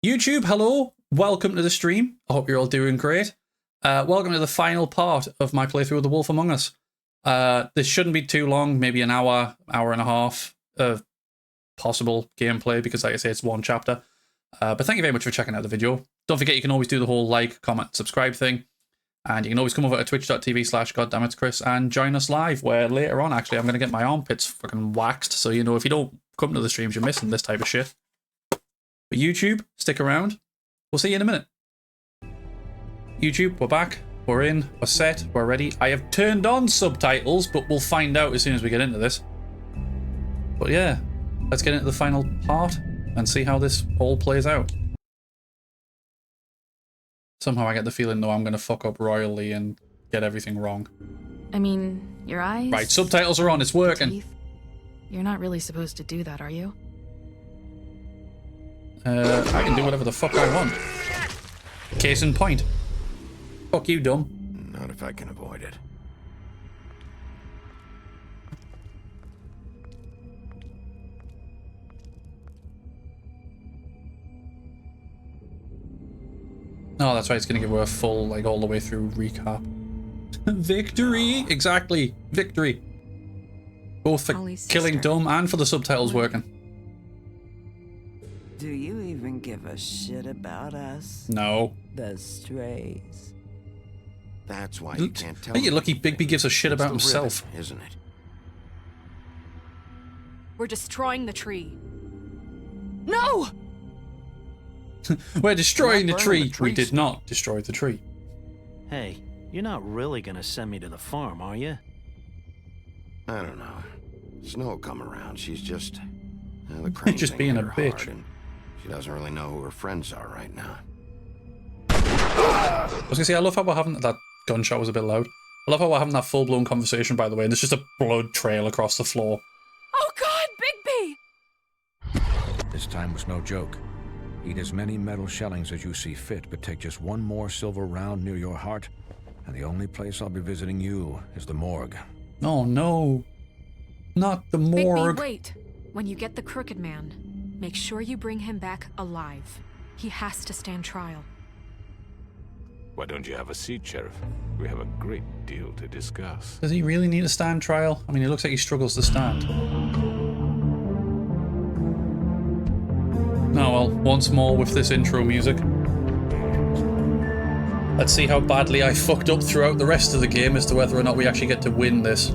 YouTube, hello. Welcome to the stream. I hope you're all doing great. Welcome to the final part of my playthrough of The Wolf Among Us. This shouldn't be too long, maybe an hour, hour and a half of possible gameplay, because like I say, it's one chapter. But thank you very much for checking out the video. Don't forget you can always do the whole like, comment, subscribe thing. And you can always come over to twitch.tv/GodDamnItsChris and join us live, where later on, actually, I'm going to get my armpits fucking waxed. So, you know, if you don't come to the streams, you're missing this type of shit. But YouTube, stick around. We'll see you in a minute. YouTube, we're back. We're in. We're set. We're ready. I have turned on subtitles, but we'll find out as soon as we get into this. But yeah, let's get into the final part and see how this all plays out. Somehow I get the feeling, though, I'm going to fuck up royally and get everything wrong. I mean, your eyes... Right, subtitles are on. It's working. Teeth. You're not really supposed to do that, are you? I can do whatever the fuck I want. Case in point. Fuck you, dumb. Not if I can avoid it. Oh, that's right. It's going to give her a full, like, all the way through recap. Victory! Exactly. Victory. Both for killing dumb and for the subtitles working. Do you even give a shit about us? No. The strays. That's why you can't tell. Hey, you're lucky Bigby gives a shit about himself. Ribbon, isn't it? We're destroying the tree. No! We're destroying the tree. the tree. We did not destroy the tree. Hey, you're not really gonna send me to the farm, are you? I don't know. Snow will come around. She's just... the cranes Just ain't being hit a her bitch. hard, and she doesn't really know who her friends are right now. I was gonna say, I love how we're having that gunshot was a bit loud. I love how we're having that full-blown conversation, by the way, and there's just a blood trail across the floor. Oh God, Bigby! This time was no joke. Eat as many metal shellings as you see fit, but take just one more silver round near your heart, and the only place I'll be visiting you is the morgue. Oh no. Not the morgue. Bigby, wait. When you get the Crooked Man, make sure you bring him back alive. He has to stand trial. Why don't you have a seat, Sheriff? We have a great deal to discuss. Does he really need a stand trial? I mean, it looks like he struggles to stand. Oh well, once more with this intro music. Let's see how badly I fucked up throughout the rest of the game as to whether or not we actually get to win this.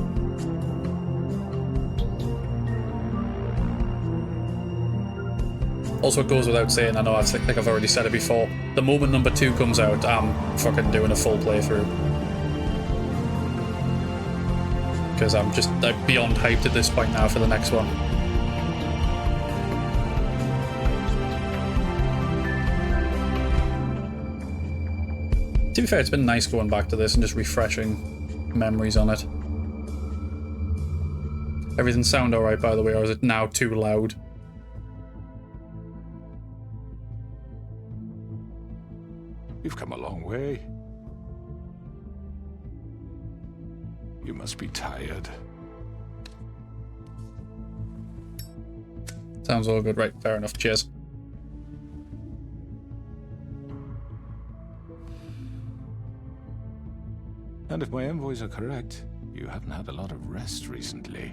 Also, it goes without saying, I know I think I've already said it before, the moment number 2 comes out, I'm fucking doing a full playthrough. Because I'm beyond hyped at this point now for the next one. To be fair, it's been nice going back to this and just refreshing memories on it. Everything sound alright, by the way, or is it now too loud? You've come a long way. You must be tired. Sounds all good, right? Fair enough. Cheers. And if my envoys are correct, you haven't had a lot of rest recently.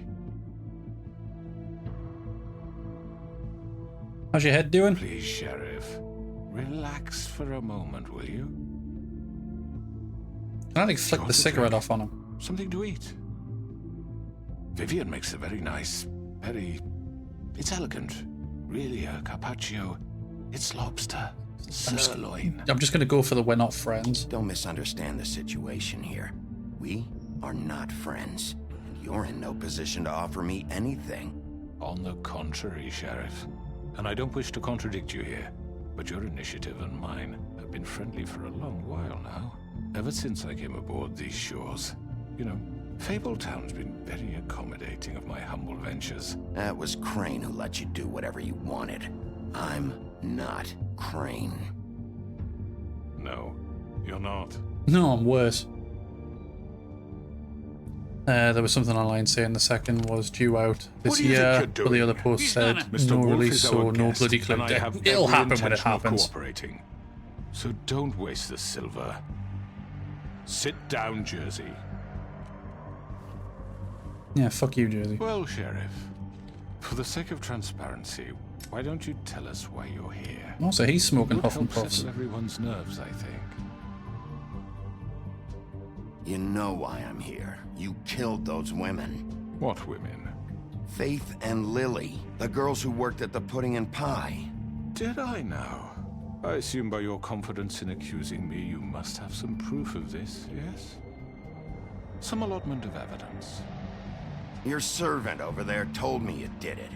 How's your head doing? Please, Sheriff, relax for a moment, will you? Can I like flick the cigarette off on him? Something to eat. Vivian makes a very nice, it's elegant. Really a carpaccio. It's lobster. Sirloin. I'm just gonna go for the we're not friends. Don't misunderstand the situation here. We are not friends, and you're in no position to offer me anything. On the contrary, Sheriff. And I don't wish to contradict you here, but your initiative and mine have been friendly for a long while now. Ever since I came aboard these shores. You know, Fabletown's been very accommodating of my humble ventures. That was Crane who let you do whatever you wanted. I'm not Crane. No, you're not. No, I'm worse. There was something online saying the second was due out this What do you think year, you're but the other doing? post said Mr. no Wolf release, is so our no guest, bloody clue. and I have It'll every happen when it intention of happens. cooperating. So don't waste the silver. Sit down, Jersey. Yeah, fuck you, Jersey. Well, Sheriff, for the sake of transparency, why don't you tell us why you're here? Also, he's smoking Would Huff and help Puffs. settle everyone's nerves, I think. You know why I'm here. You killed those women. What women? Faith and Lily, the girls who worked at the Pudding and Pie. Did I now? I assume by your confidence in accusing me, you must have some proof of this, yes? Some allotment of evidence. Your servant over there told me you did it.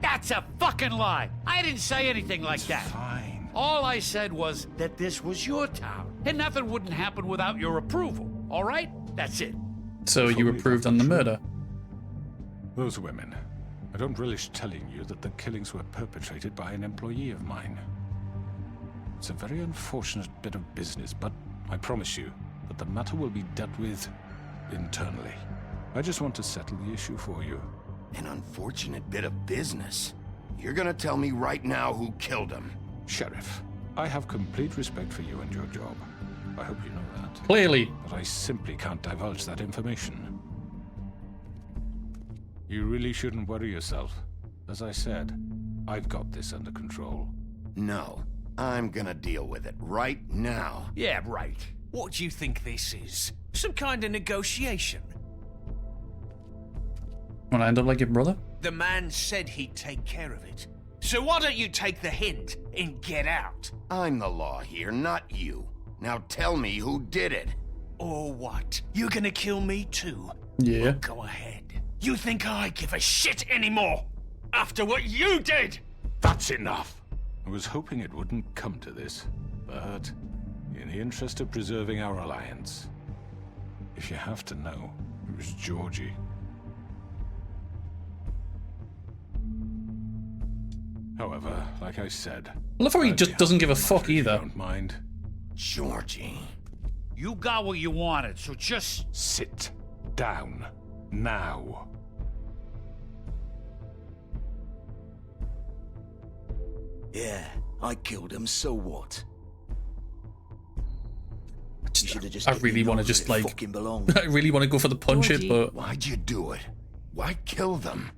That's a fucking lie. I didn't say anything like that. Fine. All I said was that this was your town, and nothing wouldn't happen without your approval. All right? That's it. So you Fully approved on the true. murder? Those women. I don't relish telling you that the killings were perpetrated by an employee of mine. It's a very unfortunate bit of business, but I promise you that the matter will be dealt with internally. I just want to settle the issue for you. An unfortunate bit of business. You're gonna tell me right now who killed him. Sheriff, I have complete respect for you and your job. I hope you know that. Clearly. But I simply can't divulge that information. You really shouldn't worry yourself. As I said, I've got this under control. No, I'm gonna deal with it right now. Yeah, right. What do you think this is? Some kind of negotiation? Wanna end up like your brother? The man said he'd take care of it. So why don't you take the hint and get out? I'm the law here, not you. Now tell me who did it. Or what? You're gonna kill me too? Yeah. Well, go ahead. You think I give a shit anymore? After what you did? That's enough! I was hoping it wouldn't come to this, but in the interest of preserving our alliance, if you have to know, it was Georgie. However, like I said, I love how he I'd just be doesn't give a happy to fuck matter if you either. Don't mind. Georgie. You got what you wanted, so just... Sit down now. Yeah, I killed him, so what? I really want to just like, I really want to go for the punch it, but Why'd you do it? Why kill them?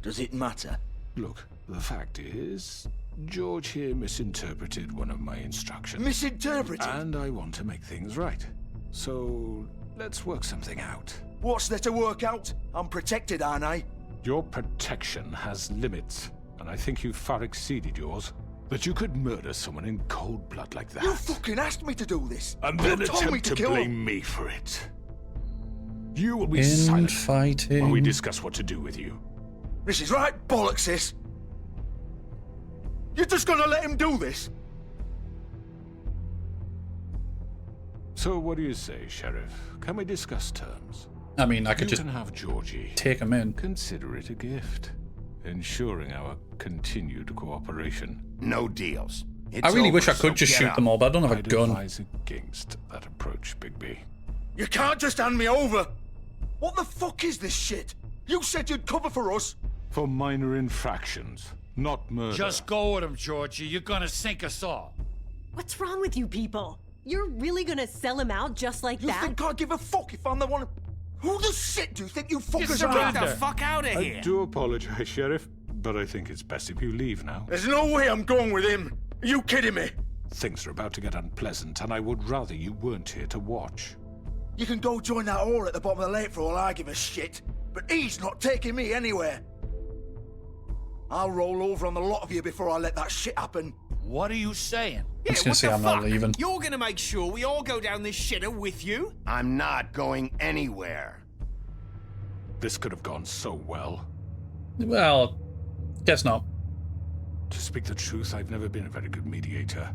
Does it matter? Look, the fact is, George here misinterpreted one of my instructions. Misinterpreted? And I want to make things right. So, let's work something out. What's there to work out? I'm protected, aren't I? Your protection has limits, and I think you've far exceeded yours. That you could murder someone in cold blood like that. You fucking asked me to do this. And You then told me attempt to to kill blame him. me for it. You will be silent while we infighting. discuss what to do with you. This is right bollocks, this. You're just gonna let him do this? So what do you say, Sheriff? Can we discuss terms? I mean, I could You just can have Georgie. take him in. Consider it a gift, ensuring our continued cooperation. No deals. It's I really wish I over, could so just get shoot out. them all, but I don't have a I'd gun. advise against that approach, Bigby. You can't just hand me over. What the fuck is this shit? You said you'd cover for us. For minor infractions, not murder. Just go with him, Georgie. You're gonna sink us all. What's wrong with you people? You're really gonna sell him out just like You that? think I give a fuck if I'm the one? Who the shit do you think you fuckers are? surrender. Get the fuck out of I here. do apologize, Sheriff, but I think it's best if you leave now. There's no way I'm going with him. Are you kidding me? Things are about to get unpleasant, and I would rather you weren't here to watch. You can go join that whore at the bottom of the lake for all I give a shit. But he's not taking me anywhere. I'll roll over on the lot of you before I let that shit happen. What are you saying? I'm just gonna say I'm not leaving. You're gonna make sure we all go down this shitter with you? I'm not going anywhere. This could have gone so well. Well, guess not. To speak the truth, I've never been a very good mediator.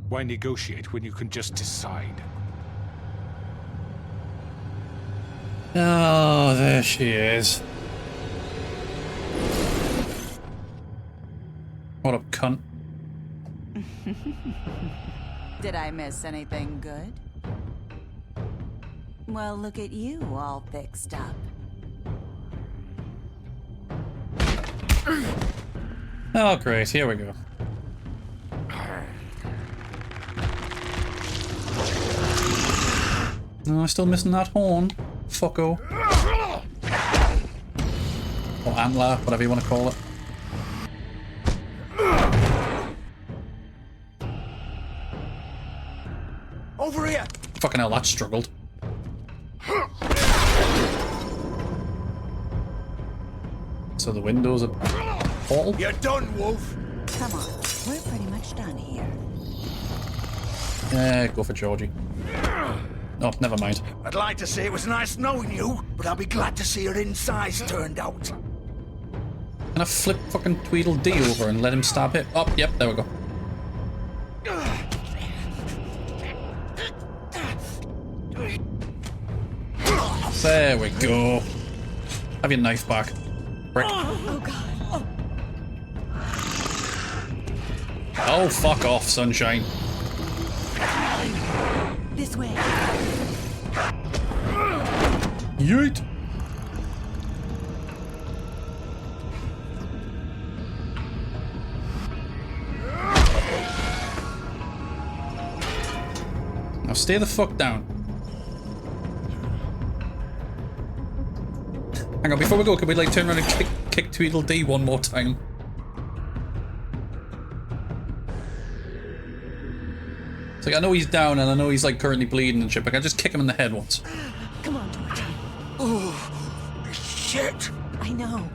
Why negotiate when you can just decide? Oh, there she is. What up, cunt? Did I miss anything good? Well, look at you, all fixed up. Oh, great. Here we go. No, I'm still missing that horn. Fucko. Or antler, whatever you want to call it. Over here! Fucking hell, that struggled. So the windows are portal? You're done, Wolf! Come on, we're pretty much done here. Yeah, go for Georgie. Oh, never mind. I'd like to say it was nice knowing you, but I'll be glad to see your insides turned out. Can I flip fucking Tweedledee over and let him stab it? Oh, yep, there we go. There we go. Have your knife back. Brick. Oh god. Oh, fuck off, sunshine. This way. Yeet. Now stay the fuck down. Hang on, before we go, can we like turn around and kick Tweedledee one more time? It's like, I know he's down and I know he's like currently bleeding and shit, but I can just kick him in the head once. Come on, Georgie. Oh, shit! I know.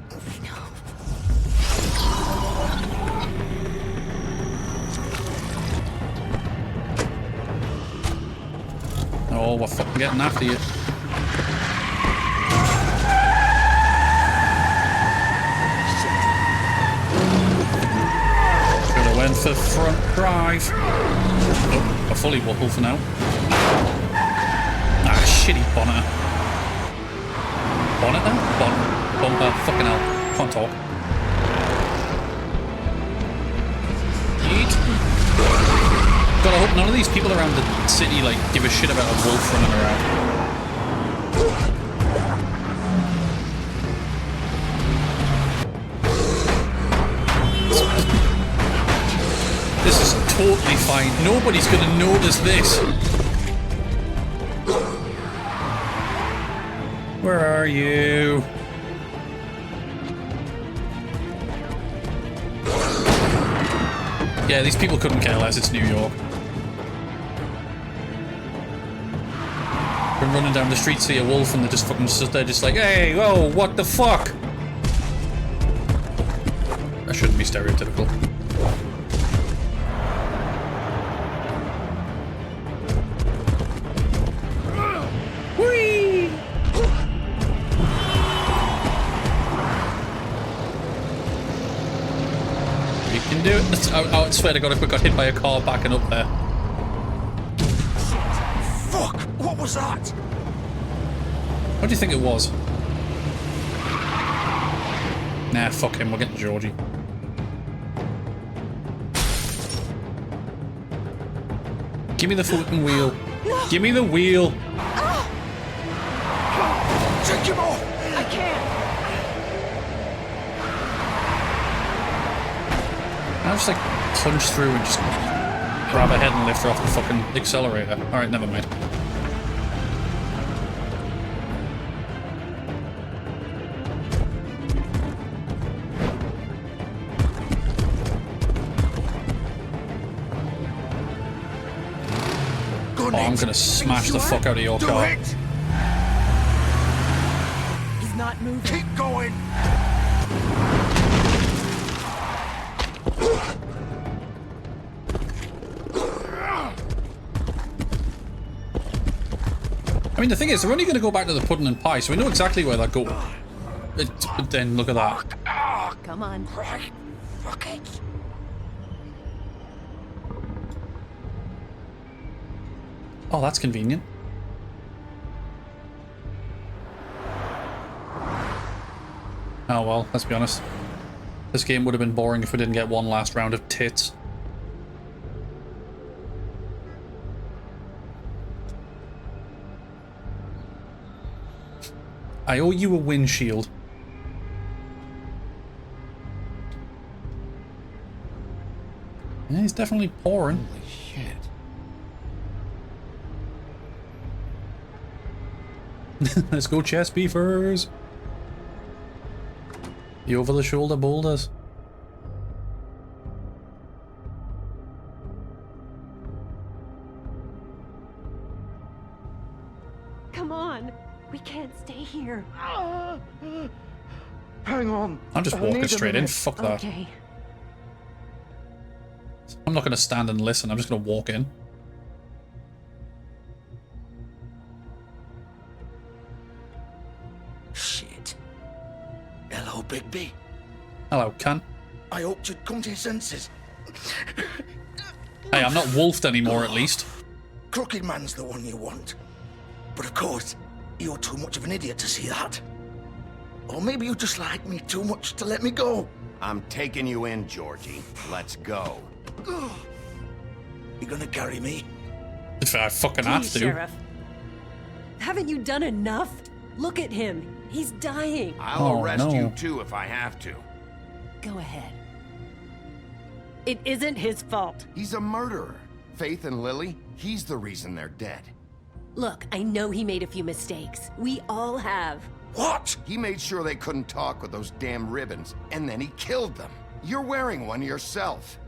Oh, we're fucking getting after you. Should've went for front drive. Nope, a fully wobble for now. Ah, shitty bonnet. Bonnet now? Bumper, fucking hell. Can't talk. Yeet. God, I hope none of these people around the city like give a shit about a wolf running around. This is totally fine. Nobody's gonna notice this. Where are you? Yeah, these people couldn't care less. It's New York. Been running down the street, see a wolf, and they're just fucking stood there, just like, hey, whoa, what the fuck? That shouldn't be stereotypical. Whee! You can do it. I swear to God, if we got hit by a car backing up there. Fuck! What was that? What do you think it was? Nah, fuck him. We're getting Georgie. Give me the fucking wheel. No. Give me the wheel. Take him off! I can't. I'll just like plunge through and just grab her head and lift her off the fucking accelerator. Alright, never mind. Oh, I'm gonna smash the fuck out of your car. He's not moving. Keep going! I mean, the thing is, they're only going to go back to the pudding and pie, so we know exactly where they're going. But then look at that. Come on. Right. Fuck it. Oh, that's convenient. Oh well, let's be honest. This game would have been boring if we didn't get one last round of tits. I owe you a windshield. Yeah, he's definitely pouring. Holy shit. Let's go chest beefers. The over-the-shoulder boulders. Come on. We can't stay here. Hang on. I'm just I walking need a straight in. minute. Fuck that. Okay. I'm not going to stand and listen. I'm just going to walk in. Shit. Hello, Bigby. Hello, Can. I hoped you'd come to your senses. Hey, I'm not wolfed anymore, at least. Crooked Man's the one you want. But of course, you're too much of an idiot to see that. Or maybe you just like me too much to let me go. I'm taking you in, Georgie. Let's go. You gonna carry me? If I fucking have Please, to. Sheriff. Haven't you done enough? Look at him. He's dying. I'll arrest no. you too if I have to. Go ahead. It isn't his fault. He's a murderer. Faith and Lily, he's the reason they're dead. Look, I know he made a few mistakes. We all have. What? He made sure they couldn't talk with those damn ribbons, and then he killed them. You're wearing one yourself.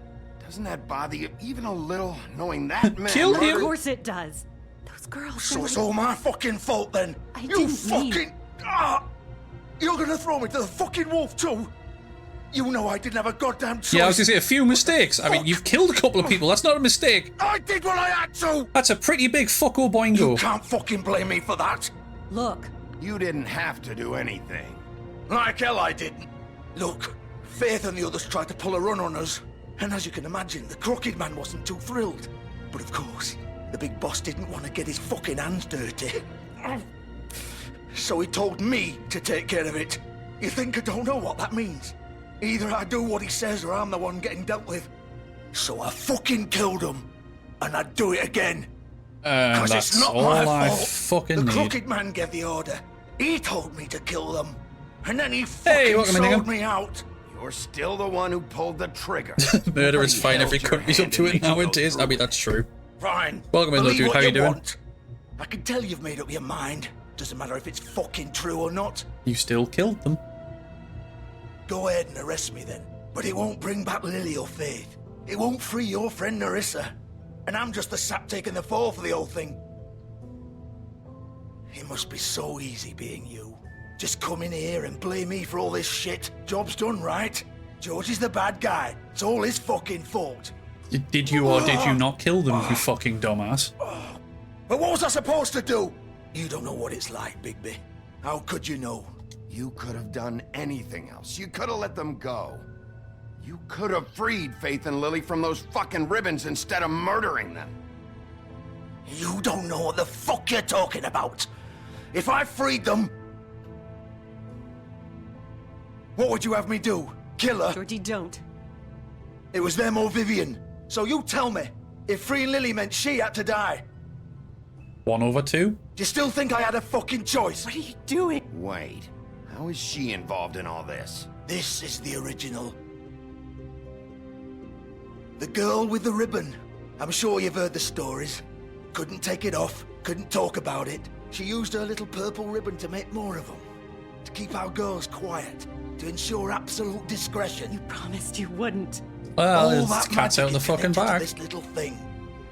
Doesn't that bother you even a little, knowing that man Killed him? Of murdered- course it does. Those girls. So it's all my fucking fault then? I You didn't mean- fucking... Ah! You're gonna throw me to the fucking wolf too? You know I didn't have a goddamn choice. Yeah, I was going to say a few mistakes. I mean, Fuck. you've killed a couple of people. That's not a mistake. I did what I had to! That's a pretty big fucko You boingo. can't fucking blame me for that. Look, You didn't have to do anything. Like hell I didn't. Look, Faith and the others tried to pull a run on us. And as you can imagine, the Crooked Man wasn't too thrilled. But of course, the big boss didn't want to get his fucking hands dirty. So he told me to take care of it. You think I don't know what that means? Either I do what he says or I'm the one getting dealt with. So I fucking killed him. And I'd do it again. And 'Cause that's it's not all my I fault. fucking The need. Crooked Man gave the order. He told me to kill them. And then he Hey, fucking welcome in, sold Ingham. me out. You're still the one who pulled the trigger. Murder is Nobody fine. held Every your country's up hand to and it made you go nowadays. I through mean, it. that's true. Fine. Welcome in, little Believe dude. what How you doing? want. I can tell you've made up your mind. Doesn't matter if it's fucking true or not. You still killed them. Go ahead and arrest me then. But it won't bring back Lily or Faith. It won't free your friend Narissa. And I'm just the sap taking the fall for the whole thing. It must be so easy being you. Just come in here and blame me for all this shit. Job's done, right? George is the bad guy. It's all his fucking fault. Did you or did you not kill them, you fucking dumbass? But what was I supposed to do? You don't know what it's like, Bigby. How could you know? You could have done anything else. You could have let them go. You could have freed Faith and Lily from those fucking ribbons instead of murdering them. You don't know what the fuck you're talking about. If I freed them... What would you have me do? Kill her? Georgie, don't. It was them or Vivian. So you tell me, if freeing Lily meant she had to die, 1/2? do you still think I had a fucking choice? What are you doing? Wait, how is she involved in all this? This is the original. The girl with the ribbon. I'm sure you've heard the stories. Couldn't take it off, couldn't talk about it. She used her little purple ribbon to make more of them. To keep our girls quiet. To ensure absolute discretion. You promised you wouldn't. Well, All it's that cat's out magic of the is fucking connected to bag. this little thing.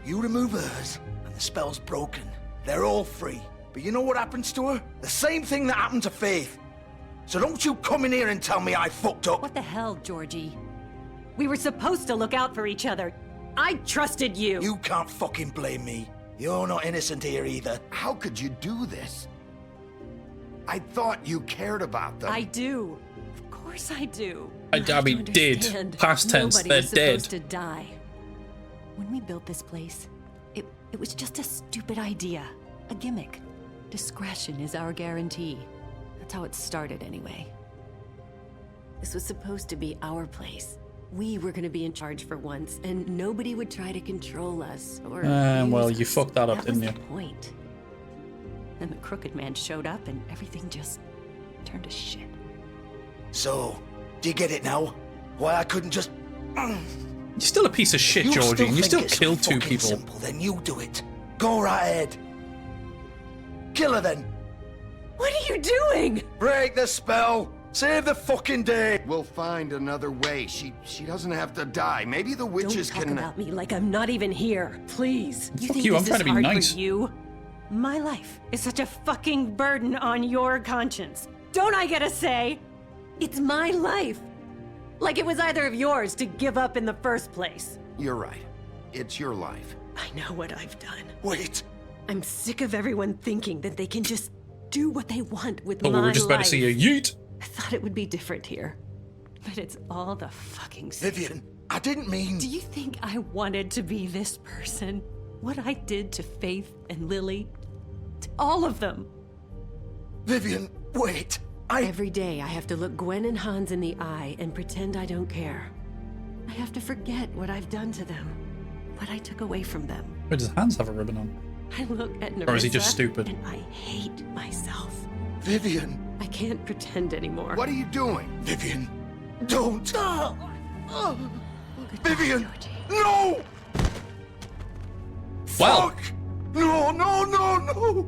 You remove hers, and the spell's broken. They're all free. But you know what happens to her? The same thing that happened to Faith. So don't you come in here and tell me I fucked up. What the hell, Georgie? We were supposed to look out for each other. I trusted you. You can't fucking blame me. You're not innocent here either. How could you do this? I thought you cared about them. I do. Of course I do. I You have to mean, did. understand, Past tense, nobody they're was dead. supposed to die. When we built this place, it was just a stupid idea. A gimmick. Discretion is our guarantee. That's how it started anyway. This was supposed to be our place. We were going to be in charge for once, and nobody would try to control us or well, use you us. fucked that up, That didn't was you? the point. Then the Crooked Man showed up, and everything just turned to shit. So, do you get it now? Why I couldn't just... You're still a piece of shit, Georgie, and you still killed two people. Simple, then you do it. Go right ahead. Kill her then. What are you doing? Break the spell. Save the fucking day. We'll find another way. She doesn't have to die. Maybe the witches Don't talk can... about me like I'm not even here, please. You Fuck think you, this I'm trying is to be hard nice. for you? My life is such a fucking burden on your conscience. Don't I get a say? It's my life. Like it was either of yours to give up in the first place. You're right. It's your life. I know what I've done. Wait. I'm sick of everyone thinking that they can just do what they want with my Oh, we were just about to see a yeet. I thought it would be different here. But it's all the fucking same. Vivian, I didn't mean... Do you think I wanted to be this person? What I did to Faith and Lily? To all of them? Vivian, wait. Every day I have to look Gwen and Hans in the eye and pretend I don't care. I have to forget what I've done to them. What I took away from them. Where does Hans have a ribbon on? I look at Nerissa, Or is he just stupid? and I hate myself. Vivian. I can't pretend anymore. What are you doing? Vivian, don't. Goodbye, Vivian, Georgie. no! Well. Fuck! No, no, no, no!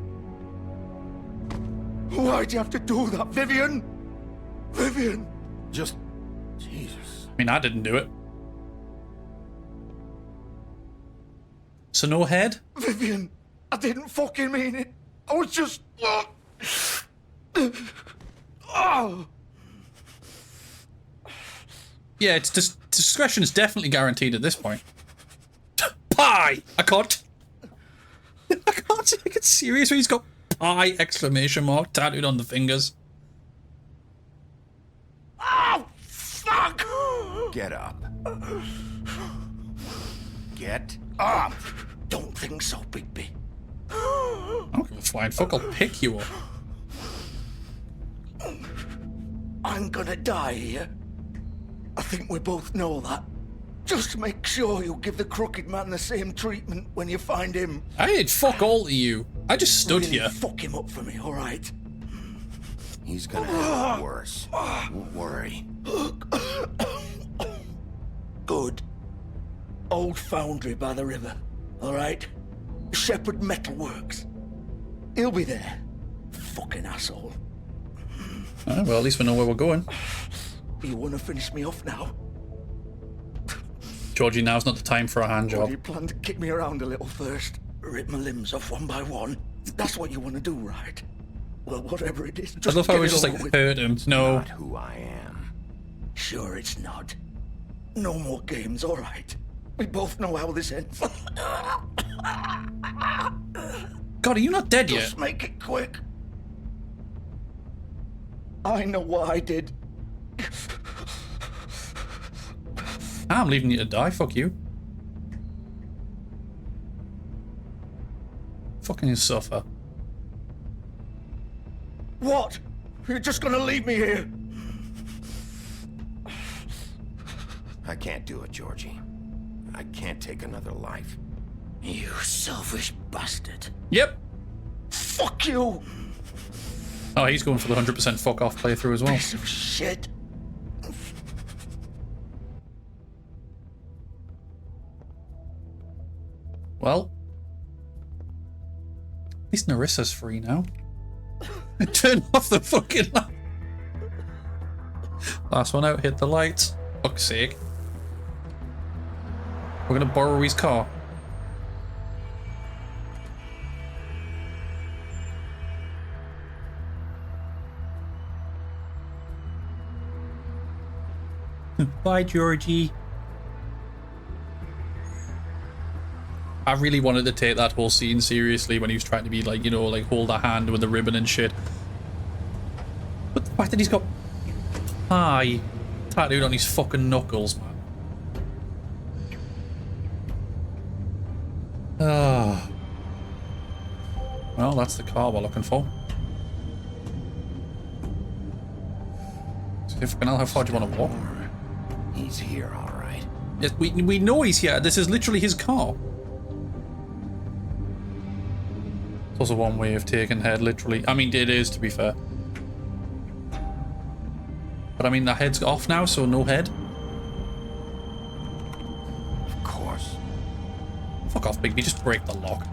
Why'd you have to do that, Vivian? Vivian! Just... Jesus. I mean, I didn't do it. So no head? Vivian, I didn't fucking mean it. I was just... Oh. Yeah, it's discretion is definitely guaranteed at this point. Pie! I can't take it seriously. He's got pie exclamation mark tattooed on the fingers. Oh, fuck! Get up. Get up! Don't think so, Bigby. I don't give a flying fuck. I'll pick you up. I'm gonna die here. I think we both know that. Just make sure you give the crooked man the same treatment when you find him. I did fuck all to you. I just stood Really here. fuck him up for me, all right? He's gonna have it worse. Don't worry. Good. Old foundry by the river, all right? Shepherd Metalworks. He'll be there. Fucking asshole. Well, at least we know where we're going. You want to finish me off now? Georgie, now's not the time for a hand Or job. do you plan to kick me around a little first? Rip my limbs off one by one? That's what you want to do, right? Well, whatever it is, I just love how get we it just like over with. hurt him. No. Not who I am. Sure it's not. No more games, all right? We both know how this ends. God, are you not dead yet? Just make it quick. I know what I did. I'm leaving you to die. Fuck you. Fucking suffer. What? You're just gonna leave me here? I can't do it, Georgie. I can't take another life. You selfish bastard. Yep. Fuck you! Oh, he's going for the 100% fuck off playthrough as well. Piece of shit. Well, at least Nerissa's free now. Turn off the fucking light. Last one out, hit the lights. Fuck's sake. We're gonna borrow his car. Bye, Georgie. I really wanted to take that whole scene seriously when he was trying to be like, you know, like hold a hand with the ribbon and shit. But the fact that he's got pie tattooed on his fucking knuckles, man. Ah. Well, that's the car we're looking for. See if we can know how far do you want to walk? He's here, all right. Yes, we know he's here. This is literally his car. It's also one way of taking head, literally. I mean, it is, to be fair. But I mean, the head's off now, so no head. Of course. Fuck off, Bigby. Just break the lock.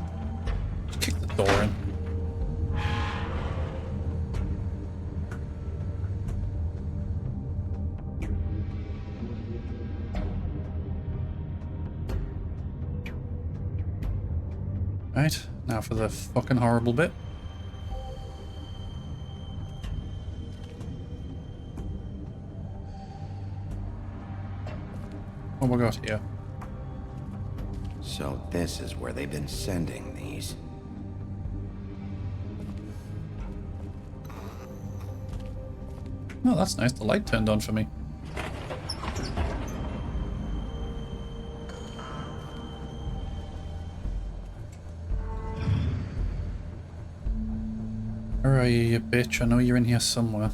Just kick the door in. Right, now for the fucking horrible bit. What have we got here? So this is where they've been sending these. Oh, that's nice. The light turned on for me. Where are you, you bitch? I know you're in here somewhere.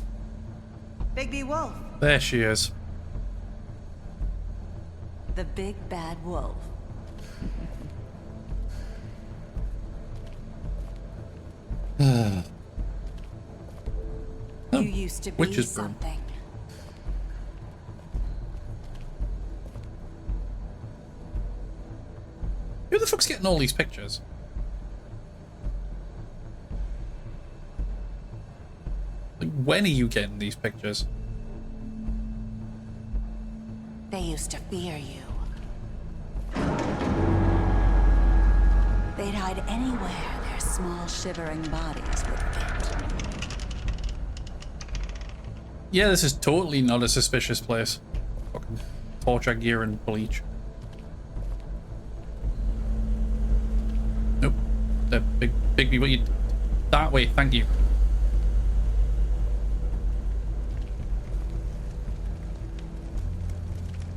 Bigby Wolf. There she is. The big bad wolf. Oh, You used to be witch's broom. something. Who the fuck's getting all these pictures? Like, when are you getting these pictures? They used to fear you. They'd hide anywhere their small shivering bodies would fit. Yeah, this is totally not a suspicious place. Fucking torture gear and bleach. Nope. The big people. You that way. Thank you.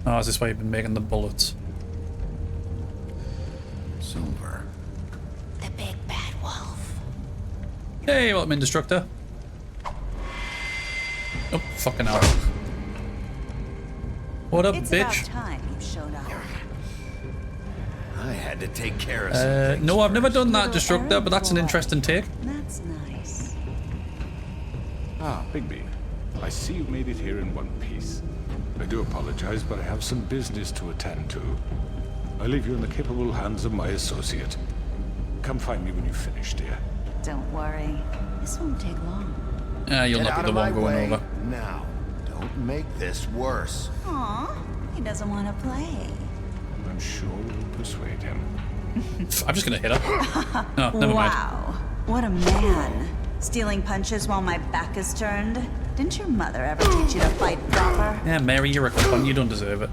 Oh, is this why you've been making the bullets? Silver. The big bad wolf. Hey, welcome Indestructor. Oh, fucking hell. What up, It's bitch? about time you showed up. I had to take care of some things No, I've never done that, Little Destructor, errand but that's an boy. interesting take. That's nice. Ah, Bigby. I see you made it here in one piece. I do apologize, but I have some business to attend to. I leave you in the capable hands of my associate. Come find me when you've finished, dear. Don't worry. This won't take long. You'll Get not out be of the my one going way over. now. Don't make this worse. Aw, he doesn't want to play. I'm sure we'll persuade him. I'm just gonna hit her. No, never mind. Wow, what a man. Stealing punches while my back is turned. Didn't your mother ever teach you to fight proper? Yeah, Mary, you're a cunt. You don't deserve it.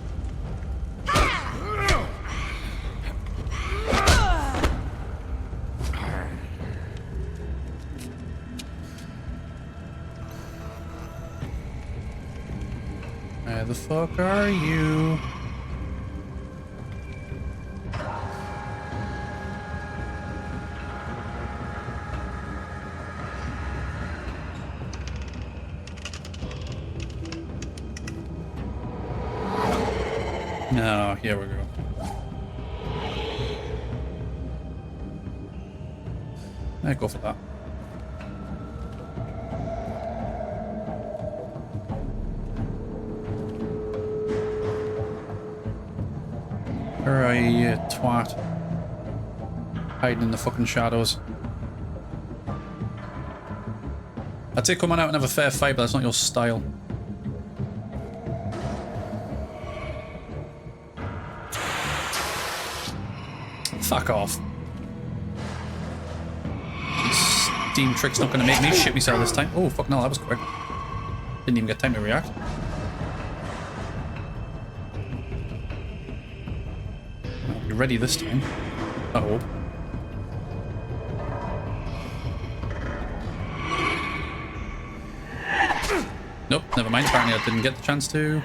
Where the fuck are you? No, here we go. Yeah, go for that. Where are you, you twat? Hiding in the fucking shadows. I'd say come on out and have a fair fight, but that's not your style. Fuck off. Steam trick's not going to make me shit myself this time. Oh, fuck no, that was quick. Didn't even get time to react. I'll be ready this time. I hope. Nope, never mind. Apparently I didn't get the chance to.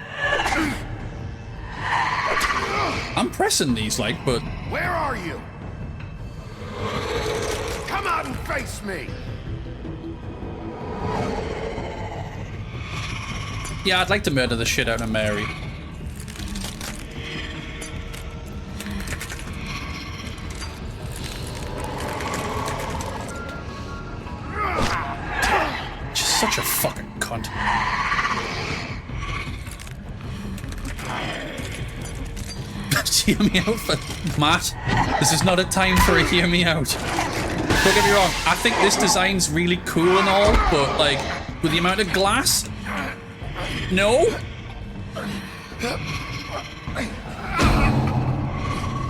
I'm pressing these, like, but... Where are you? Come out and face me! Yeah, I'd like to murder the shit out of Mary. Just such a fucking cunt. Hear me out, for Matt. This is not a time for a hear me out. Don't get me wrong. I think this design's really cool and all, but like with the amount of glass, no.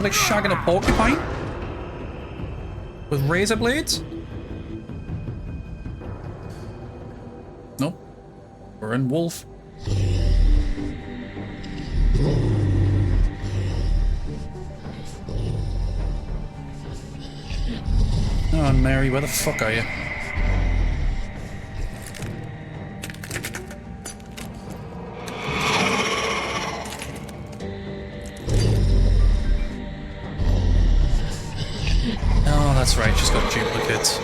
Like shagging a porcupine with razor blades. Nope. We're in wolf. Oh, Mary, where the fuck are you? Oh, that's right, she's got duplicates.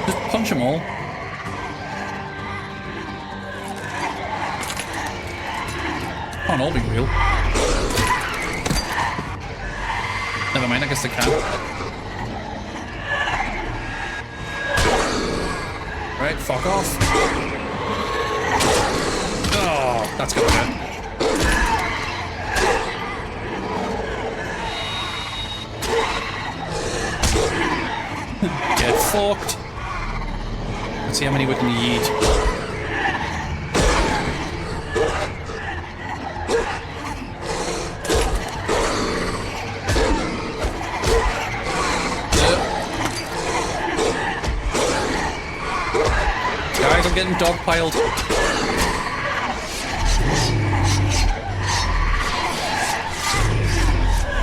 Just punch them all. Can't all be real. Never mind, I guess they can. Right, fuck off. Oh, that's gonna hurt. Get fucked. Let's see how many we can yeet. Getting dogpiled.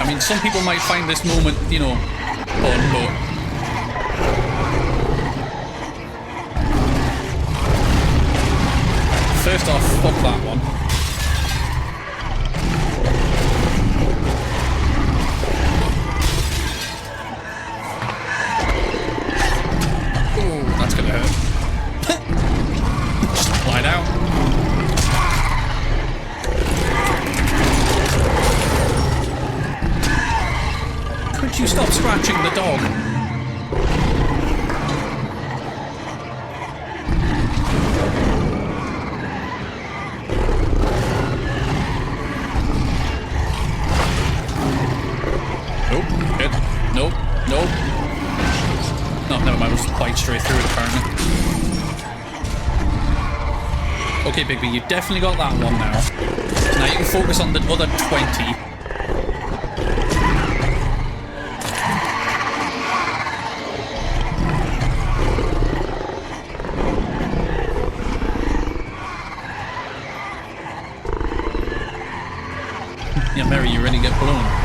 I mean, some people might find this moment, you know, fun, but first off, fuck that one. Ooh, that's gonna hurt. Lie down. Could you stop scratching the dog? Nope. Good. Nope. Nope. No, never mind. We'll just bite straight through it apparently. Okay, Bigby, you definitely got that one now. Now you can focus on the other 20. Yeah, Mary, you ready to get blown?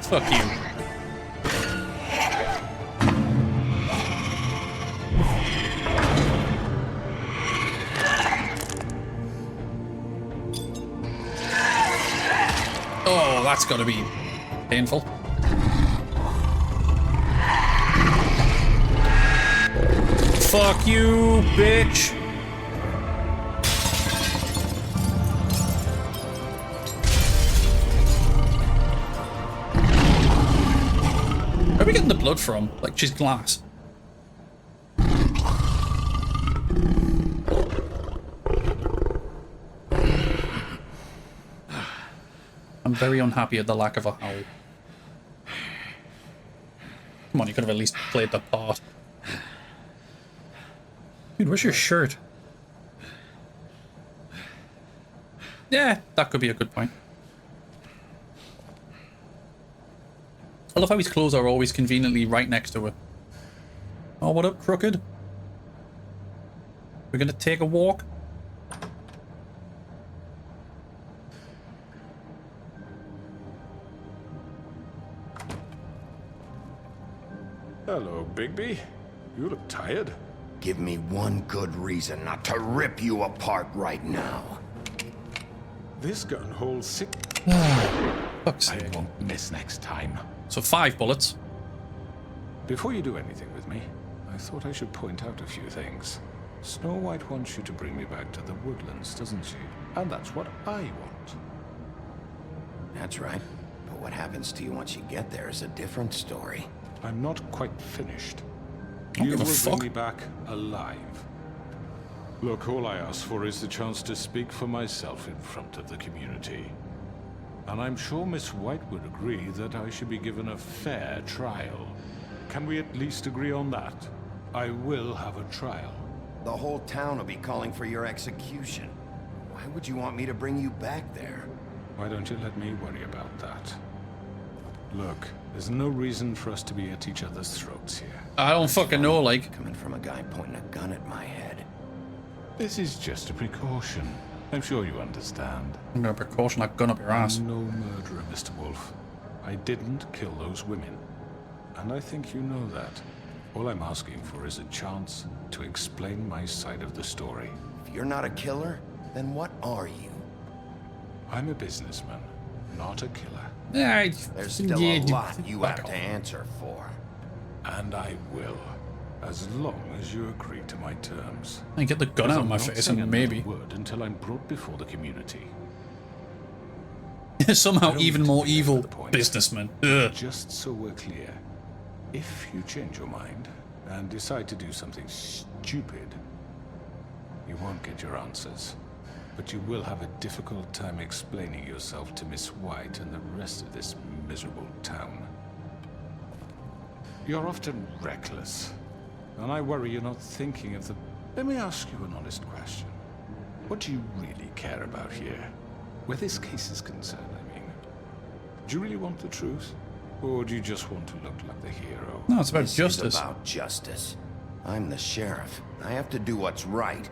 Fuck you. Oh, that's gotta be painful. Fuck you, bitch. Where are we getting the blood from? Like, she's glass. I'm very unhappy at the lack of a howl. Come on, you could have at least played the part. Dude, where's your shirt? Yeah, that could be a good point. I love how his clothes are always conveniently right next to her. Oh, what up, Crooked? We're gonna take a walk? Hello, Bigby. You look tired. Give me one good reason not to rip you apart right now. This gun holds 6. Fuck's sake. I won't miss next time. So 5 bullets. Before you do anything with me, I thought I should point out a few things. Snow White wants you to bring me back to the woodlands, doesn't she? And that's what I want. That's right. But what happens to you once you get there is a different story. I'm not quite finished. I don't You give a will fuck. bring me back alive. Look, all I ask for is the chance to speak for myself in front of the community. And I'm sure Miss White would agree that I should be given a fair trial. Can we at least agree on that? I will have a trial. The whole town will be calling for your execution. Why would you want me to bring you back there? Why don't you let me worry about that? Look, there's no reason for us to be at each other's throats here. I don't fucking know, like. Coming from a guy pointing a gun at my head. This is just a precaution. I'm sure you understand. I'm gonna precaution that gun up your ass. I'm no murderer, Mr. Wolf. I didn't kill those women. And I think you know that. All I'm asking for is a chance to explain my side of the story. If you're not a killer, then what are you? I'm a businessman, not a killer. Yeah, There's still a lot you have to answer for. And I will, as long as you agree to my terms. I get the gun out of my face and maybe. Word until I'm brought before the community. Somehow even more evil businessman. Ugh. Just so we're clear, if you change your mind and decide to do something stupid, you won't get your answers. But you will have a difficult time explaining yourself to Miss White and the rest of this miserable town. You're often reckless, and I worry you're not thinking of the... Let me ask you an honest question. What do you really care about here? Where this case is concerned, I mean. Do you really want the truth? Or do you just want to look like the hero? No, it's about This justice. is about justice. I'm the sheriff. I have to do what's right.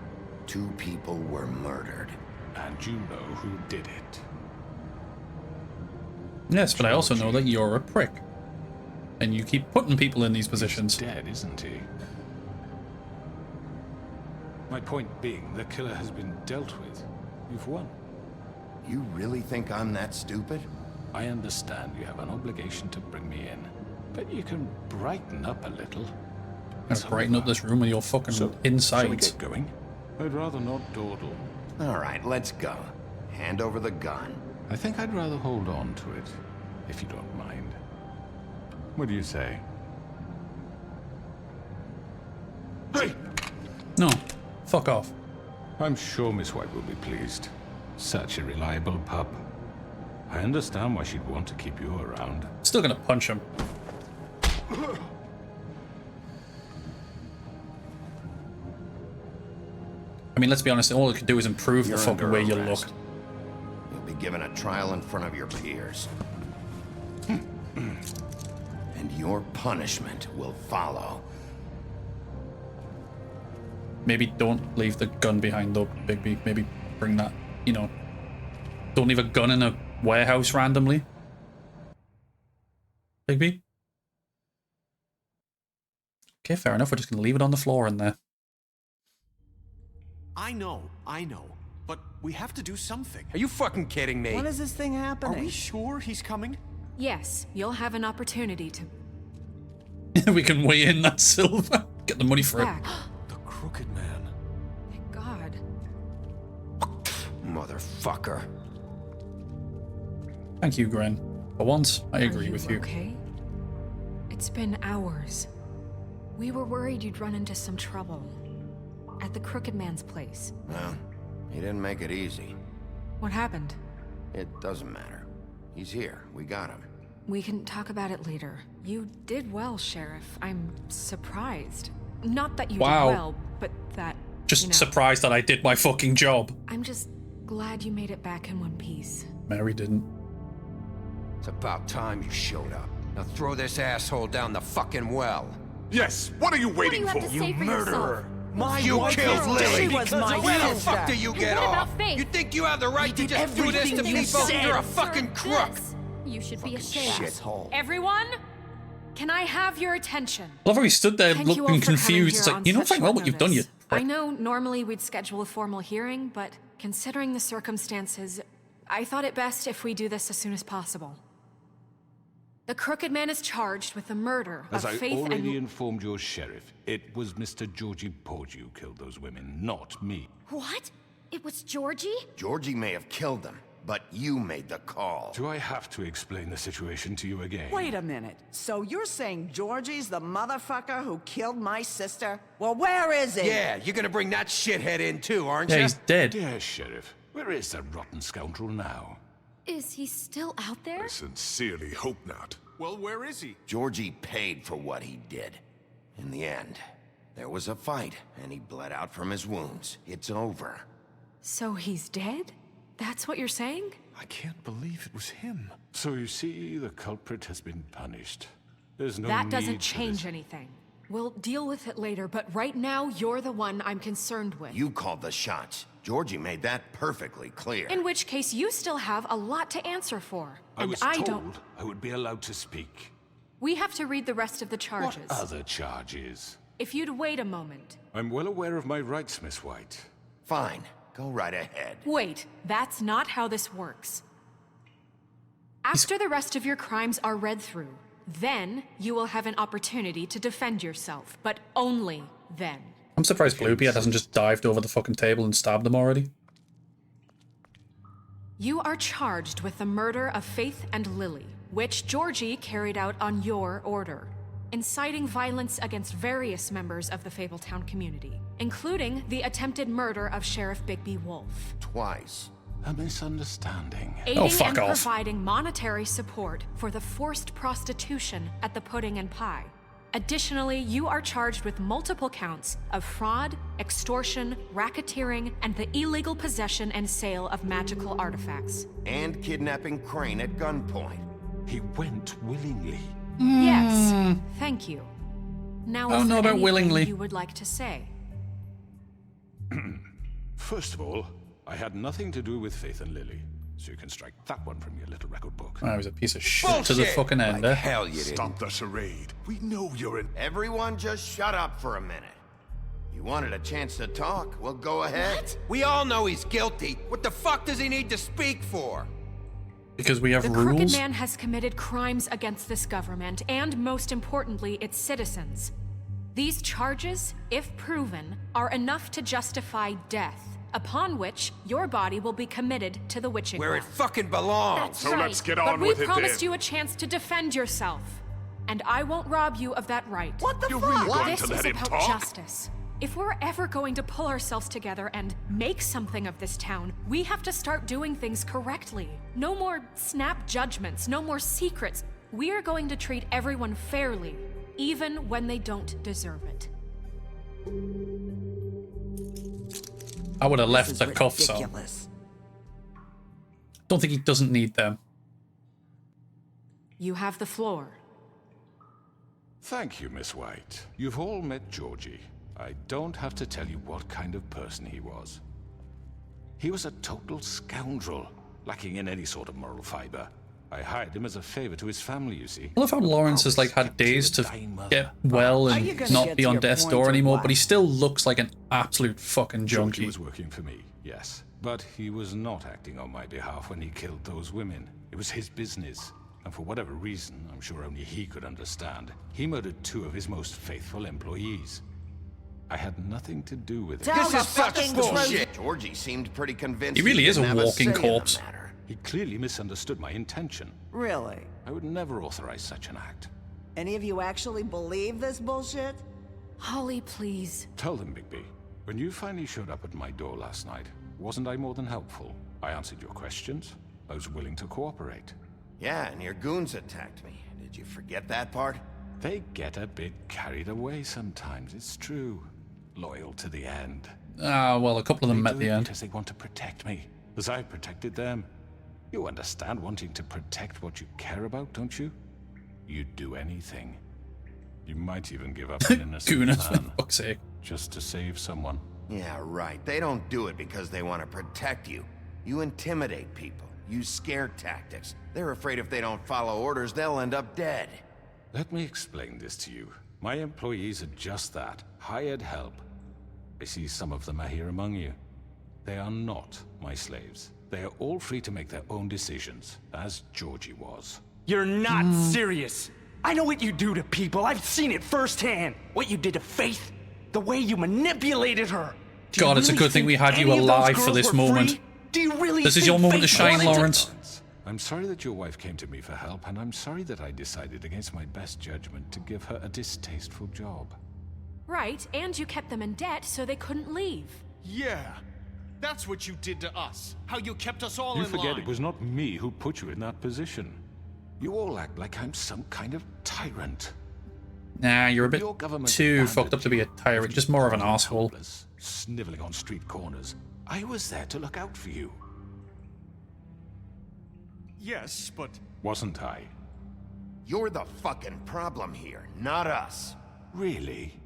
2 people were murdered. And you know who did it. Yes, but I also know that you're a prick. And you keep putting people in these positions. He's dead, isn't he? My point being, the killer has been dealt with. You've won. You really think I'm that stupid? I understand you have an obligation to bring me in, but you can brighten up a little. Gonna brighten up this room with your fucking Shall we insides. get going? I'd rather not dawdle. All right, let's go. Hand over the gun. I think I'd rather hold on to it, if you don't mind. What do you say? Hey! No, fuck off. I'm sure Miss White will be pleased. Such a reliable pup. I understand why she'd want to keep you around. Still gonna punch him. I mean, let's be honest, all it could do is improve You're the fucking under way you arrest. look. You'll be given a trial in front of your peers. And your punishment will follow. Maybe don't leave the gun behind though, Bigby. Maybe bring that, you know. Don't leave a gun in a warehouse randomly. Bigby? Okay, fair enough. We're just gonna leave it on the floor in there. I know. But we have to do something. Are you fucking kidding me? When is this thing happening? Are we sure he's coming? Yes, you'll have an opportunity to We can weigh in that silver. Get the money for it. back. The Crooked Man. Thank God. Motherfucker. Thank you, Gren. For once, I agree with you. Okay? It's been hours. We were worried you'd run into some trouble. At the Crooked Man's place. Well, he didn't make it easy. What happened? It doesn't matter. He's here. We got him. We can talk about it later. You did well, Sheriff. I'm surprised. Not that you Wow. did well, but that, Just you know, surprised that I did my fucking job. I'm just glad you made it back in one piece. Mary didn't. It's about time you showed up. Now throw this asshole down the fucking well. Yes, what are you waiting for? You murderer! You wife killed is Lily! dead because of Where the sister. fuck do you get off? You think you have the right to just do this to everything you people? said. You're a fucking crook! You should be ashamed. Shithole. Everyone, can I have your attention? I love how he stood there Thank you all looking for coming confused. It's here like, on you know such fucking well short what you've done, you notice. prick. I know normally we'd schedule a formal hearing, but considering the circumstances, I thought it best if we do this as soon as possible. The Crooked Man is charged with the murder As of I Faith already and... informed your sheriff, it was Mr. Georgie Porgy who killed those women, not me. What? It was Georgie? Georgie may have killed them, but you made the call. Do I have to explain the situation to you again? Wait a minute. So you're saying Georgie's the motherfucker who killed my sister? Well, where is he? Yeah, you're gonna bring that shithead in too, aren't you? Yeah, he's dead. Yes, Sheriff. Where is that rotten scoundrel now? Is he still out there? I sincerely hope not. Well, where is he? Georgie paid for what he did. In the end, there was a fight, and he bled out from his wounds. It's over. So he's dead? That's what you're saying? I can't believe it was him. So you see, the culprit has been punished. There's no That need doesn't for change this. anything. We'll deal with it later, but right now, you're the one I'm concerned with. You called the shots. Georgie made that perfectly clear. In which case, you still have a lot to answer for. I was I told don't... I would be allowed to speak. We have to read the rest of the charges. What other charges? If you'd wait a moment. I'm well aware of my rights, Miss White. Fine. Go right ahead. Wait, that's not how this works. After the rest of your crimes are read through, then you will have an opportunity to defend yourself, but only then. I'm surprised Bluebeard hasn't just dived over the fucking table and stabbed them already. You are charged with the murder of Faith and Lily, which Georgie carried out on your order, inciting violence against various members of the Fabletown community, including the attempted murder of Sheriff Bigby Wolf. Twice. A misunderstanding. Aiding and providing monetary support for the forced prostitution at the Pudding and Pie. Additionally, you are charged with multiple counts of fraud, extortion, racketeering, and the illegal possession and sale of magical artifacts. And kidnapping Crane at gunpoint. He went willingly. Yes, thank you. Now, I don't is know there about anything willingly. you would like to say? First of all, I had nothing to do with Faith and Lily, so you can strike that one from your little record book. I was a piece of shit to the fucking end. Hell you didn't. Stop the charade. We know you're in... Everyone just shut up for a minute. You wanted a chance to talk? Well, go ahead. What? We all know he's guilty. What the fuck does he need to speak for? Because we have The rules. Crooked Man has committed crimes against this government and, most importantly, its citizens. These charges, if proven, are enough to justify death, upon which your body will be committed to the witching Where it well. fucking belongs. That's So right. let's get on but with we it promised then. you a chance to defend yourself, and I won't rob you of that right. What the You're fuck? really going This to is let him about talk? justice. If we're ever going to pull ourselves together and make something of this town, we have to start doing things correctly. No more snap judgments, no more secrets. We are going to treat everyone fairly, even when they don't deserve it. I would have left This the is cuffs on. ridiculous. Don't think he doesn't need them. You have the floor. Thank you, Miss White. You've all met Georgie. I don't have to tell you what kind of person he was. He was a total scoundrel, lacking in any sort of moral fiber. I hired him as a favor to his family, you see. I love how Lawrence has like had days to get well Are you and gonna not get be to on your death's point door or anymore, what? but he still looks like an absolute fucking Georgie junkie. was working for me, yes. But he was not acting on my behalf when he killed those women. It was his business. And for whatever reason, I'm sure only he could understand, he murdered 2 of his most faithful employees. I had nothing to do with it. Tell This the is such fucking bullshit. Georgie seemed pretty convinced. He really is a didn't have walking say in the corpse. matter. He clearly misunderstood my intention. Really? I would never authorize such an act. Any of you actually believe this bullshit? Holly, please. Tell them, Bigby. When you finally showed up at my door last night, wasn't I more than helpful? I answered your questions. I was willing to cooperate. Yeah, and your goons attacked me. Did you forget that part? They get a bit carried away sometimes, it's true. Loyal to the end. Ah, well, a couple of them They met do the it end. because they want to protect me, as I protected them. You understand wanting to protect what you care about, don't you? You'd do anything. You might even give up an innocent Gooners, for man, fuck's sake. just to save someone. Yeah, right. They don't do it because they want to protect you. You intimidate people. Use scare tactics. They're afraid if they don't follow orders, they'll end up dead. Let me explain this to you. My employees are just that, hired help. I see some of them are here among you. They are not my slaves. They are all free to make their own decisions, as Georgie was. You're not serious. I know what you do to people. I've seen it firsthand. What you did to Faith. The way you manipulated her. God, it's a good thing we had you alive for this moment. Do you really This is your moment to shine, Lawrence. I'm sorry that your wife came to me for help, and I'm sorry that I decided against my best judgment to give her a distasteful job. Right, and you kept them in debt so they couldn't leave. Yeah. That's what you did to us. How you kept us all You in forget line. it was not me who put you in that position. You all act like I'm some kind of tyrant. Nah, you're a bit too fucked up to be a tyrant. Just more of an asshole. Sniveling on street corners. I was there to look out for you. Yes, but... Wasn't I? You're the fucking problem here, not us. Really?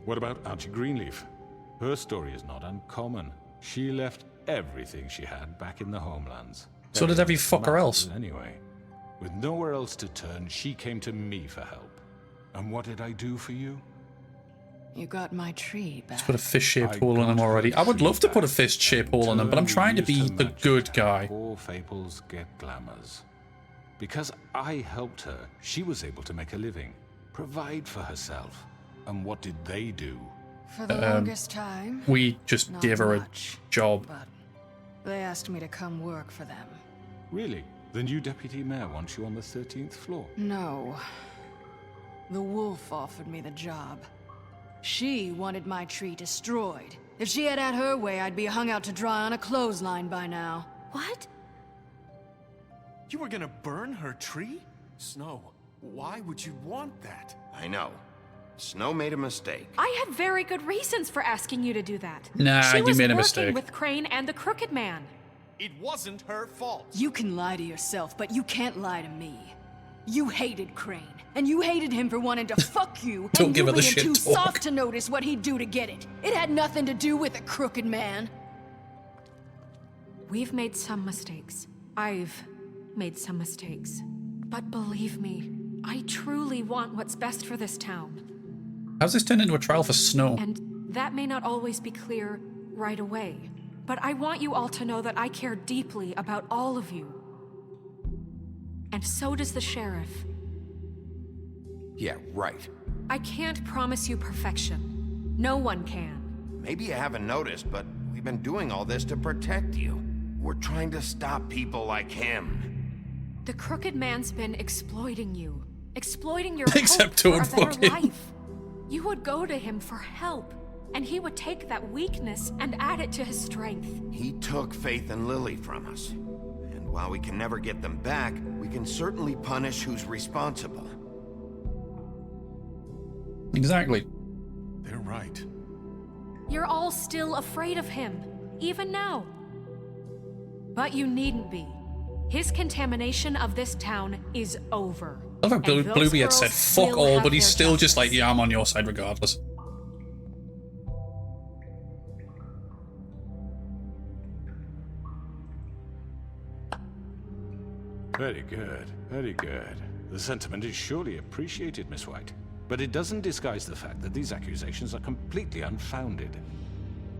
What about Auntie Greenleaf? Her story is not uncommon. She left everything she had back in the homelands. So did every fucker else. Anyway, with nowhere else to turn, she came to me for help. And what did I do for you? You got my tree back. Let's put a fish-shaped hole in him already. I would love to put a fish-shaped hole in him, but I'm trying to be the good guy. Poor Faples get glamours. Because I helped her, she was able to make a living, provide for herself. And what did they do? For the longest time, we just not gave her much, a job. But they asked me to come work for them. Really? The new deputy mayor wants you on the 13th floor? No. The wolf offered me the job. She wanted my tree destroyed. If she had her way, I'd be hung out to dry on a clothesline by now. What? You were gonna burn her tree? Snow, why would you want that? I know. Snow made a mistake. I had very good reasons for asking you to do that. Nah, she you was made a working mistake. with Crane and the Crooked Man. It wasn't her fault. You can lie to yourself, but you can't lie to me. You hated Crane, and you hated him for wanting to fuck you, Don't and give you her the being shit too talk. soft to notice what he'd do to get it. It had nothing to do with a Crooked Man. We've made some mistakes. I've made some mistakes. But believe me, I truly want what's best for this town. How's this turned into a trial for Snow? And that may not always be clear right away. But I want you all to know that I care deeply about all of you. And so does the sheriff. Yeah, right. I can't promise you perfection. No one can. Maybe you haven't noticed, but we've been doing all this to protect you. We're trying to stop people like him. The Crooked Man's been exploiting you. Exploiting your Except hope don't for a fuck better him. life. You would go to him for help, and he would take that weakness and add it to his strength. He took Faith and Lily from us. And while we can never get them back, we can certainly punish who's responsible. Exactly. They're right. You're all still afraid of him, even now. But you needn't be. His contamination of this town is over. I love how And those Bluebeard said girls fuck will all, have but he's their still just justice. like, yeah, I'm on your side regardless. Very good, very good. The sentiment is surely appreciated, Miss White. But it doesn't disguise the fact that these accusations are completely unfounded.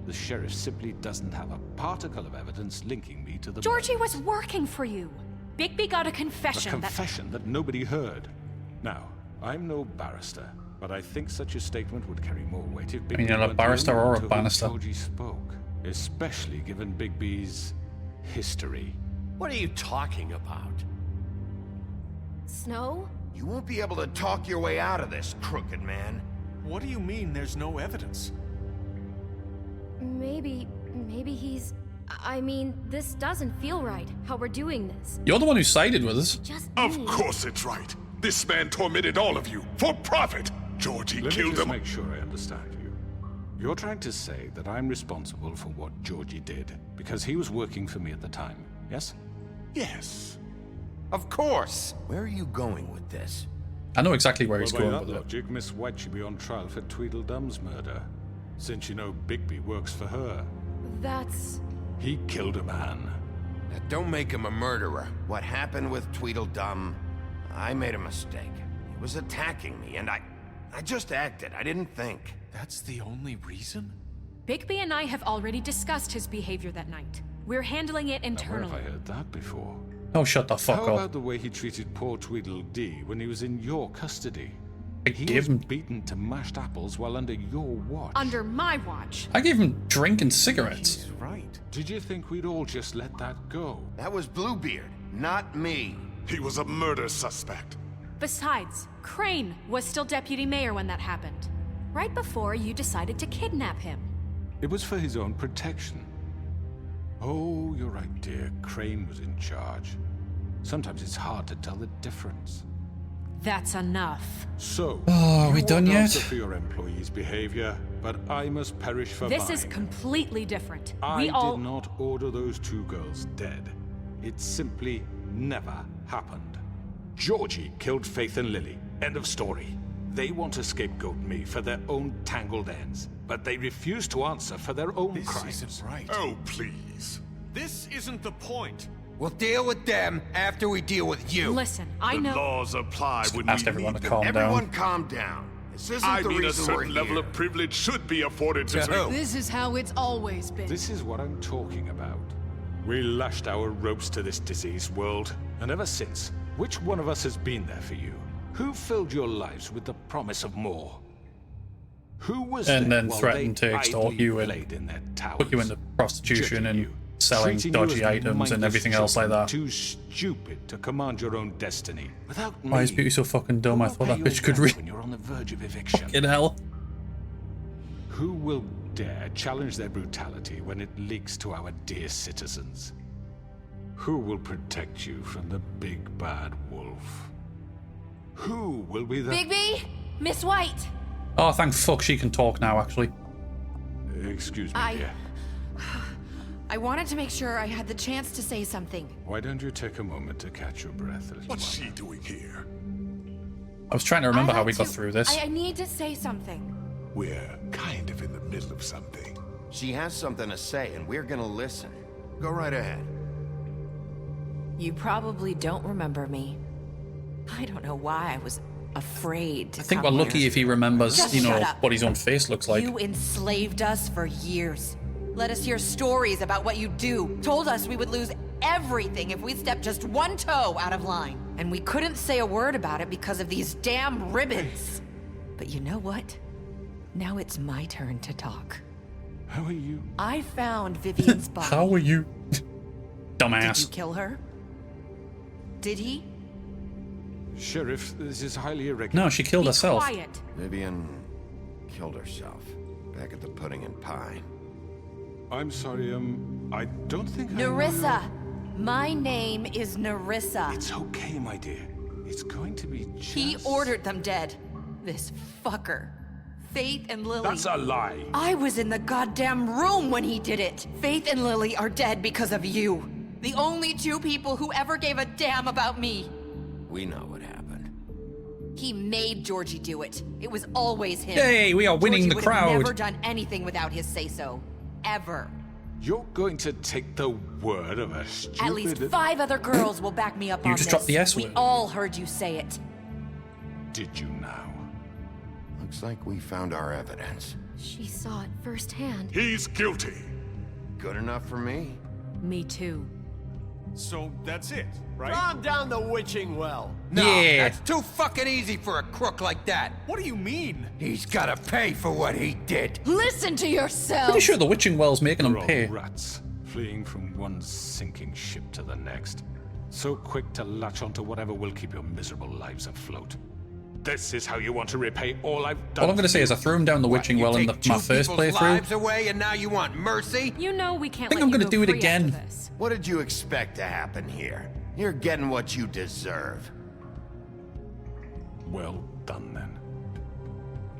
The sheriff simply doesn't have a particle of evidence linking me to the Georgie was working for you. Bigby got a confession. A confession that nobody heard. Now, I'm no barrister, but I think such a statement would carry more weight if Bigby you're not a weren't barrister the or a one to whom banister. Georgie spoke, especially given Bigby's history. What are you talking about? Snow? You won't be able to talk your way out of this, Crooked Man. What do you mean there's no evidence? Maybe he's... I mean, this doesn't feel right, how we're doing this. You're the one who sided with us. Just Of me. course it's right. This man tormented all of you for profit. Georgie Let me killed just them. make sure I understand you. You're trying to say that I'm responsible for what Georgie did because he was working for me at the time, yes? Yes. Of course. Where are you going with this? I know exactly where he's By going that with it. logic, Miss White should be on trial for Tweedledum's murder, since you know Bigby works for her. That's... He killed a man. Now, don't make him a murderer. What happened with Tweedledum, I made a mistake. He was attacking me, and I just acted. I didn't think. That's the only reason? Bigby and I have already discussed his behavior that night. We're handling it Now, where internally. have I heard that before? Oh, shut the fuck How up. about the way he treated poor Tweedledee when he was in your custody? I He gave was him beaten to mashed apples while under your watch. Under my watch. I gave him drink and cigarettes. He's right. Did you think we'd all just let that go? That was Bluebeard, not me. He was a murder suspect. Besides, Crane was still deputy mayor when that happened. Right before you decided to kidnap him. It was for his own protection. Oh, you're right, dear. Crane was in charge. Sometimes it's hard to tell the difference. That's enough. So, Oh, are we you done won't yet? answer for your employees' behavior, but I must perish for This mine. is completely different. I We all... did not order those two girls dead. It simply never happened. Georgie killed Faith and Lily. End of story. They want to scapegoat me for their own tangled ends, but they refuse to answer for their own crimes. This isn't right. Oh, please. This isn't the point. We'll deal with them after we deal with you. Listen, I The know... laws apply when Asked we everyone need to them. calm Everyone down. calm down. This isn't I the mean, a reason we're certain level here. of privilege should be afforded to... To who? This is how it's always been. This is what I'm talking about. We lashed our ropes to this diseased world, and ever since, which one of us has been there for you? Who filled your lives with the promise of more? Who was And there then while threatened they to extort idly you and played in their towers, put you into prostitution judging and you, selling treating you as dodgy items and mindless everything else like children that. Too stupid to command your own destiny. Without Why is me, Beauty so fucking dumb? I thought that pay bitch your could rent read. when you're on the verge of eviction. Fucking hell. Who will dare challenge their brutality when it leaks to our dear citizens? Who will protect you from the big bad wolf? Who will be the... Bigby? Miss White! Oh, thank fuck she can talk now, actually. Excuse me, dear. I wanted to make sure I had the chance to say something. Why don't you take a moment to catch your breath a little What's while? she doing here? I was trying to remember I how like we got to- through this. I need to say something. We're kind of in the middle of something. She has something to say, and we're gonna listen. Go right ahead. You probably don't remember me. I don't know why I was afraid to I think we're come lucky here. if he remembers, Just you know, shut up. what his own face looks like. You enslaved us for years. Let us hear stories about what you do. Told us we would lose everything if we stepped just one toe out of line. And we couldn't say a word about it because of these damn ribbons. But you know what? Now it's my turn to talk. How are you? I found Vivian's body. How are you? Did you Dumbass. kill her? Did he? Sheriff, this is highly irregular. No, she killed herself. Quiet. Vivian killed herself back at the Pudding and Pie. I'm sorry, I don't think I know Nerissa. My name is Nerissa. It's okay, my dear. It's going to be just... He ordered them dead. This fucker. Faith and Lily. That's a lie. I was in the goddamn room when he did it. Faith and Lily are dead because of you. The only two people who ever gave a damn about me. We know what happened. He made Georgie do it. It was always him. Yay, we are winning Georgie the would have crowd. never done anything without his say-so. Ever. You're going to take the word of a stupid... At least 5 other girls will back me up You on just this. dropped the S We word. all heard you say it. Did you now? Looks like we found our evidence. She saw it firsthand. He's guilty. Good enough for me. Me too. So that's it, right? Calm down the witching well. No, Yeah. that's too fucking easy for a crook like that. What do you mean? He's gotta pay for what he did. Listen to yourself! Pretty sure the witching well's making We're him all pay. rats, fleeing from one sinking ship to the next. So quick to latch onto whatever will keep your miserable lives afloat. This is how you want to repay all I've done. All I'm going to say is I threw him down the witching well in my first playthrough. Lives away and now you want mercy? You know we can't I think let I'm you gonna go do it free again. after this. What did you expect to happen here? You're getting what you deserve. Well done, then.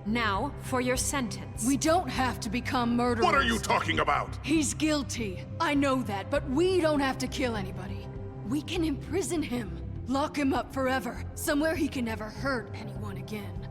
Now, for your sentence. We don't have to become murderers. What are you talking about? He's guilty. I know that, but we don't have to kill anybody. We can imprison him. Lock him up forever. Somewhere he can never hurt anyone again.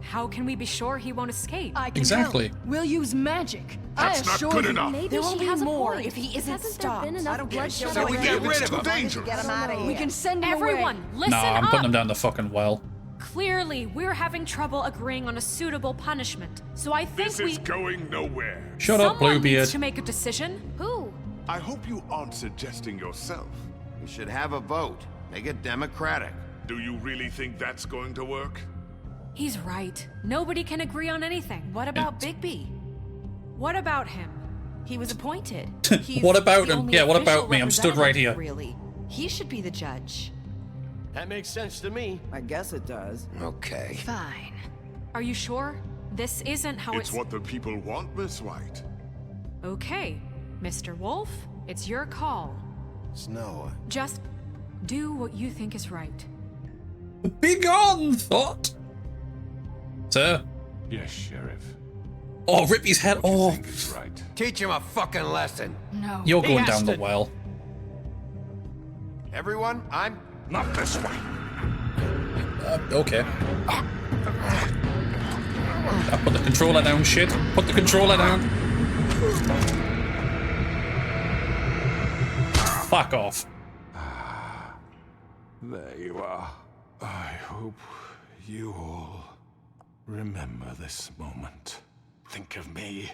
How can we be sure he won't escape? I can Exactly. help. We'll use magic. That's I not assure good you. enough. Maybe There she won't be has a more point. if he isn't Hasn't stopped. there been enough I don't give a bloodshed shit. So we already? get rid It's of too him. dangerous. Get him out of here. We can send him Everyone, away. listen Nah, I'm up! putting him down the fucking well. Clearly, we're having trouble agreeing on a suitable punishment. So I think This we... is going nowhere. Shut up, Someone needs Bluebeard. to make a decision. Who? I hope you aren't suggesting yourself. You should have a vote. Make it democratic. Do you really think that's going to work? He's right. Nobody can agree on anything. What about Bigby? What about him? He was appointed. What about the him? only Yeah, what official about me? I'm stood right here. Really. He should be the judge. That makes sense to me. I guess it does. Okay. Fine. Are you sure? This isn't how It's what the people want, Miss White. Okay, Mr. Wolf, it's your call. Snow. Just do what you think is right. Begone, thought. Sir. Yes, Sheriff. Oh, rip his head off. Right. Teach him a fucking lesson. No. You're going down the well. Everyone, I'm not this way. Okay. Put the controller down, shit. Put the controller down. Fuck off. There you are. I hope you all remember this moment. Think of me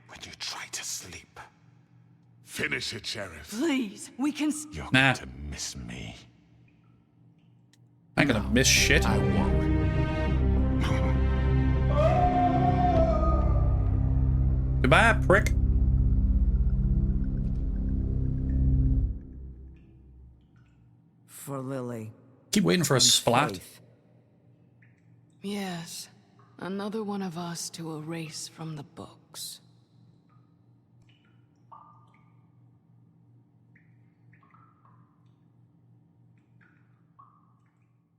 when you try to sleep. Finish it, Sheriff. Please, we can. You're going to miss me. I ain't gonna miss shit. I won't. Goodbye, prick. For Lily. Keep waiting for a splat. Yes, another one of us to erase from the books.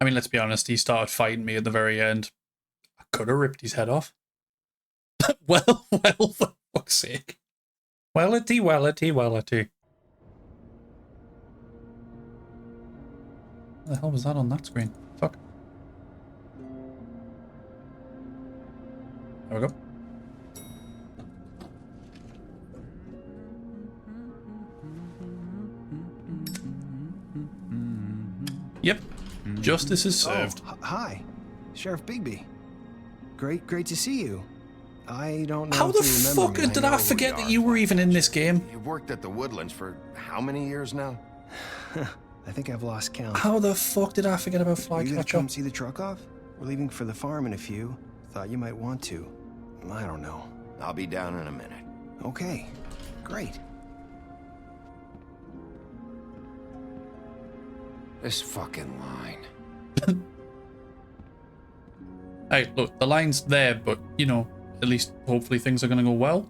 I mean, let's be honest, he started fighting me at the very end. I could have ripped his head off. well, for fuck's sake. Wellity. What the hell was that on that screen? Fuck. There we go. Yep. Justice is served. Oh, hi, Sheriff Bigby. Great to see you. I don't know. How the fuck did I forget that you were even in this game? You've worked at the Woodlands for how many years now? I think I've lost count. How the fuck did I forget about Are you gonna Flycatcher? come see the truck off? We're leaving for the farm in a few. Thought you might want to. I don't know. I'll be down in a minute. Okay, great. This fucking line. Hey, look, the line's there, but, you know, at least hopefully things are gonna go well.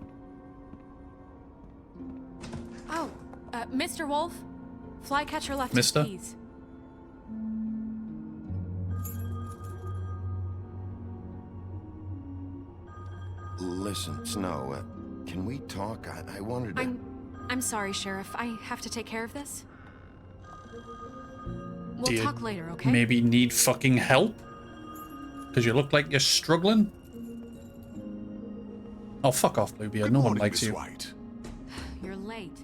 Oh, Mr. Wolf, Flycatcher left Mister? his keys. Listen, Snow, can we talk? I wanted to... I'm sorry, Sheriff. I have to take care of this. Do We'll you talk later, okay? Maybe need fucking help? Because you look like you're struggling? Oh, fuck off, Bluebeard. No one likes you. White. You're late.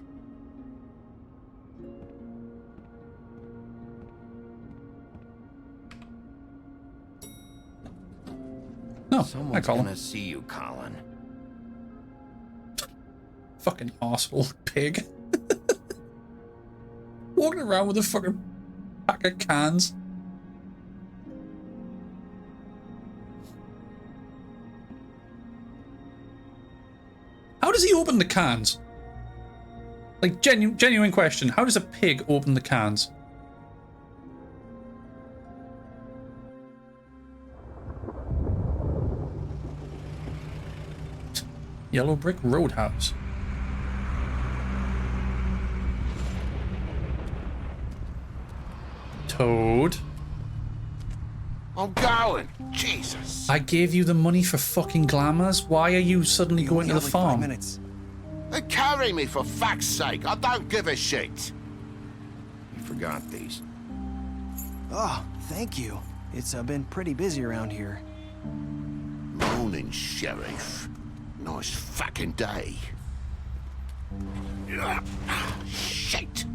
No, Someone's I call gonna him. see you, Colin. Fucking arsehole pig. Walking around with a fucking pack of cans. How does he open the cans? Like, genuine question. How does a pig open the cans? Yellow Brick Roadhouse. Toad. I'm going. Jesus. I gave you the money for fucking glamours. Why are you suddenly going to the farm? They carry me, for fuck's sake. I don't give a shit. You forgot these. Oh, thank you. It's been pretty busy around here. Morning, Sheriff. Nice fucking day. Shit.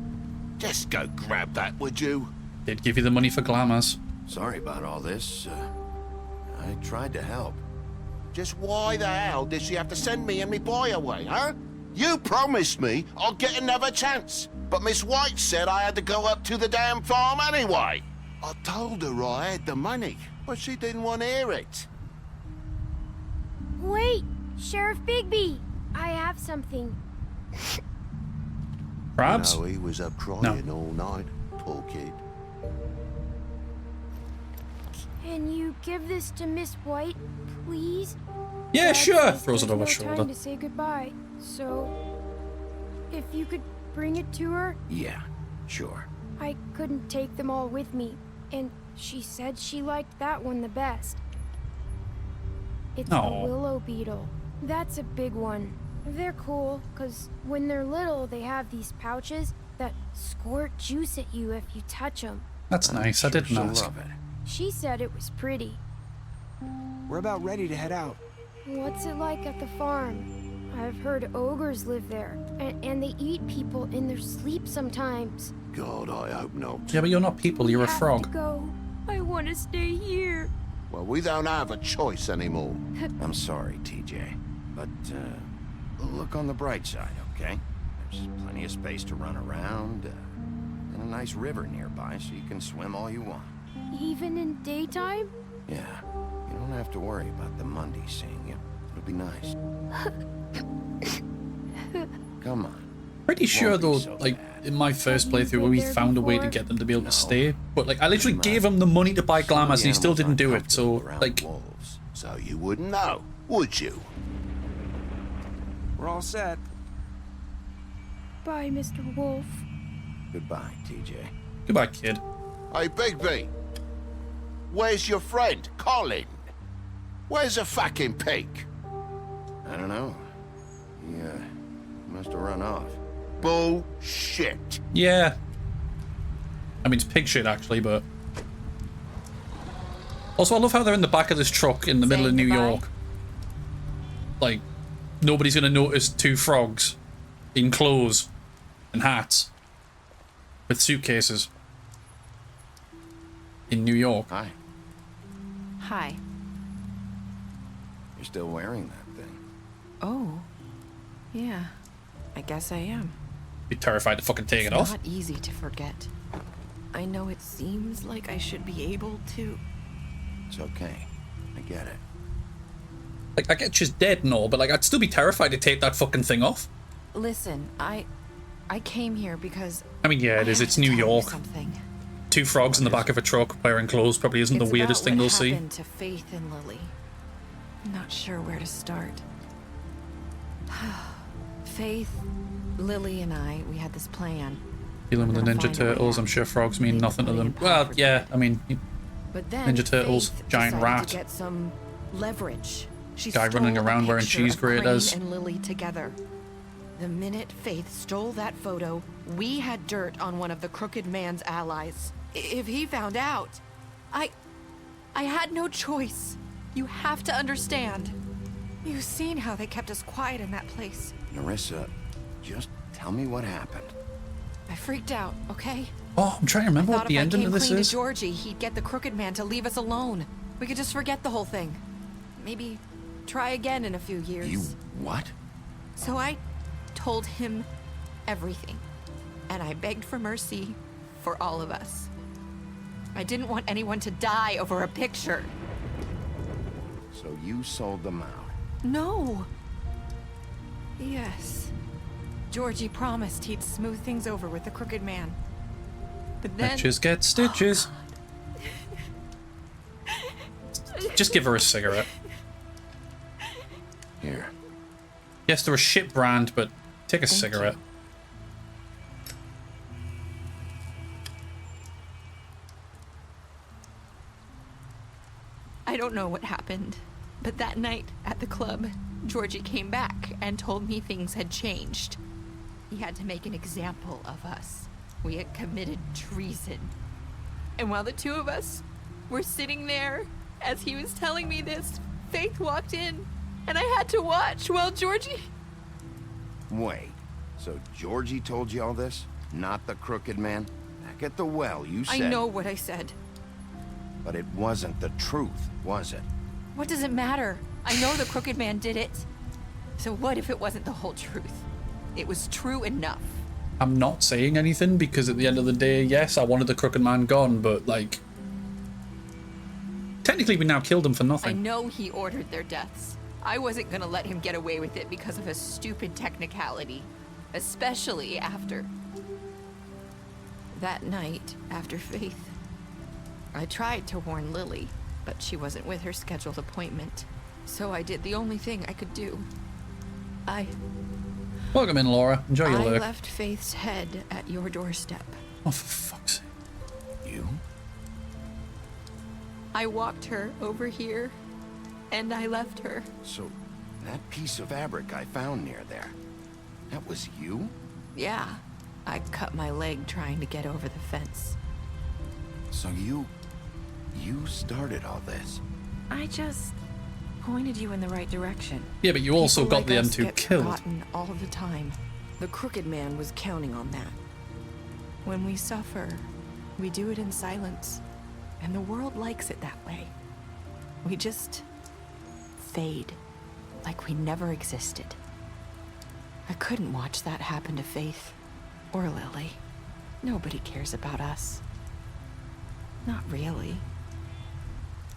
Just go grab that, would you? Did give you the money for glamours. Sorry about all this. I tried to help. Just why the hell did she have to send me and me boy away, huh? You promised me I'll get another chance. But Miss White said I had to go up to the damn farm anyway. I told her I had the money, but she didn't want to hear it. Wait, Sheriff Bigby, I have something. Crabs? No, he was up crying all night. Poor kid. Can you give this to Miss White, please? Yeah, Dad sure. says Throws it there's over no shoulder. time to say goodbye, so if you could bring it to her. Yeah, sure. I couldn't take them all with me, and she said she liked that one the best. It's a Aw. willow beetle. That's a big one. They're cool, because when they're little, they have these pouches that squirt juice at you if you touch them. That's nice. I didn't ask. Love it. She said it was pretty. We're about ready to head out. What's it like at the farm? I've heard ogres live there, and they eat people in their sleep sometimes. God, I hope not. Yeah, but you're not people. You're a I have to frog. go. I want to stay here. Well, we don't have a choice anymore. I'm sorry, TJ, but look on the bright side, okay? There's plenty of space to run around, and a nice river nearby so you can swim all you want. Even in daytime? Yeah, you don't have to worry about the Monday seeing you. It'll be nice. Come on. Pretty sure Won't be though, so like bad. in my first playthrough, been we there found a way to before? get them to be able to stay, but like I literally gave him the money to buy glamours and he still didn't do it. So like, Wolves, so you wouldn't know, would you? We're all set. Bye, Mr. Wolf. Goodbye, TJ. goodbye, kid. Hey, Bigby. Where's your friend, Colin? Where's the fucking pig? I don't know. He must have run off. Bullshit. Yeah. I mean, it's pig shit actually, but also I love how they're in the back of this truck in the middle of New York. Like, nobody's gonna notice two frogs in clothes and hats with suitcases in New York. Hi. Hi. You're still wearing that thing. Oh. Yeah. I guess I am. Be terrified to fucking take it It's off. not easy to forget. I know it seems like I should be able to. It's okay. I get it. Like, I get she's dead and all, but like I'd still be terrified to take that fucking thing off. Listen, I came here because I mean, yeah, it is. It's New York. something. Two frogs in the back of a truck wearing clothes probably isn't the It's weirdest about thing what they'll see. happened to Faith and Lily. I'm not sure where to start. Faith, Lily, and I, we had this plan. Dealing with the We're gonna Ninja find a way Turtles, out. I'm sure frogs mean nothing to them. Lily and Well, Pop yeah, I mean, But then Ninja Turtles, Faith giant decided rat. to get some leverage. She Guy running stole a around wearing picture cheese of Crane graters. and Lily together. The minute Faith stole that photo, we had dirt on one of the Crooked Man's allies. If he found out, I had no choice. You have to understand. You've seen how they kept us quiet in that place. Narissa, just tell me what happened. I freaked out, okay? Oh, I'm trying to remember what Thought the if I ending came of this clean is. to Georgie, he'd get the Crooked Man to leave us alone. We could just forget the whole thing. Maybe try again in a few years. You what? So I told him everything. And I begged for mercy for all of us. I didn't want anyone to die over a picture. So you sold them out. No. Yes. Georgie promised he'd smooth things over with the Crooked Man. But then... Stitches get stitches. Just give her a cigarette. Here. Yes, they're a shit brand, but take a cigarette. I don't know what happened, but that night at the club, Georgie came back and told me things had changed. He had to make an example of us. We had committed treason. And while the two of us were sitting there, as he was telling me this, Faith walked in, and I had to watch while Georgie... Wait, so Georgie told you all this? Not the Crooked Man? Back at the well, you said... I know what I said. But it wasn't the truth, was it? What does it matter? I know the Crooked Man did it. So what if it wasn't the whole truth? It was true enough. I'm not saying anything because at the end of the day, yes, I wanted the Crooked Man gone, but like, technically we now killed him for I nothing. know he ordered their deaths. I wasn't gonna let him get away with it because of a stupid technicality. Especially after... that night, after Faith. I tried to warn Lily, but she wasn't with her scheduled appointment. So I did the only thing I could do. Welcome in, Laura. Enjoy your I lurk. left Faith's head at your doorstep. Oh, for fuck's sake. You? I walked her over here, and I left her. So, that piece of fabric I found near there, that was you? Yeah, I cut my leg trying to get over the fence. So you started all this? I just pointed you in the right direction. Yeah, but you also People got the like us M2 get killed. forgotten all the time. The Crooked Man was counting on that. When we suffer, we do it in silence. And the world likes it that way. We just fade, like we never existed. I couldn't watch that happen to Faith or Lily. Nobody cares about us. Not really.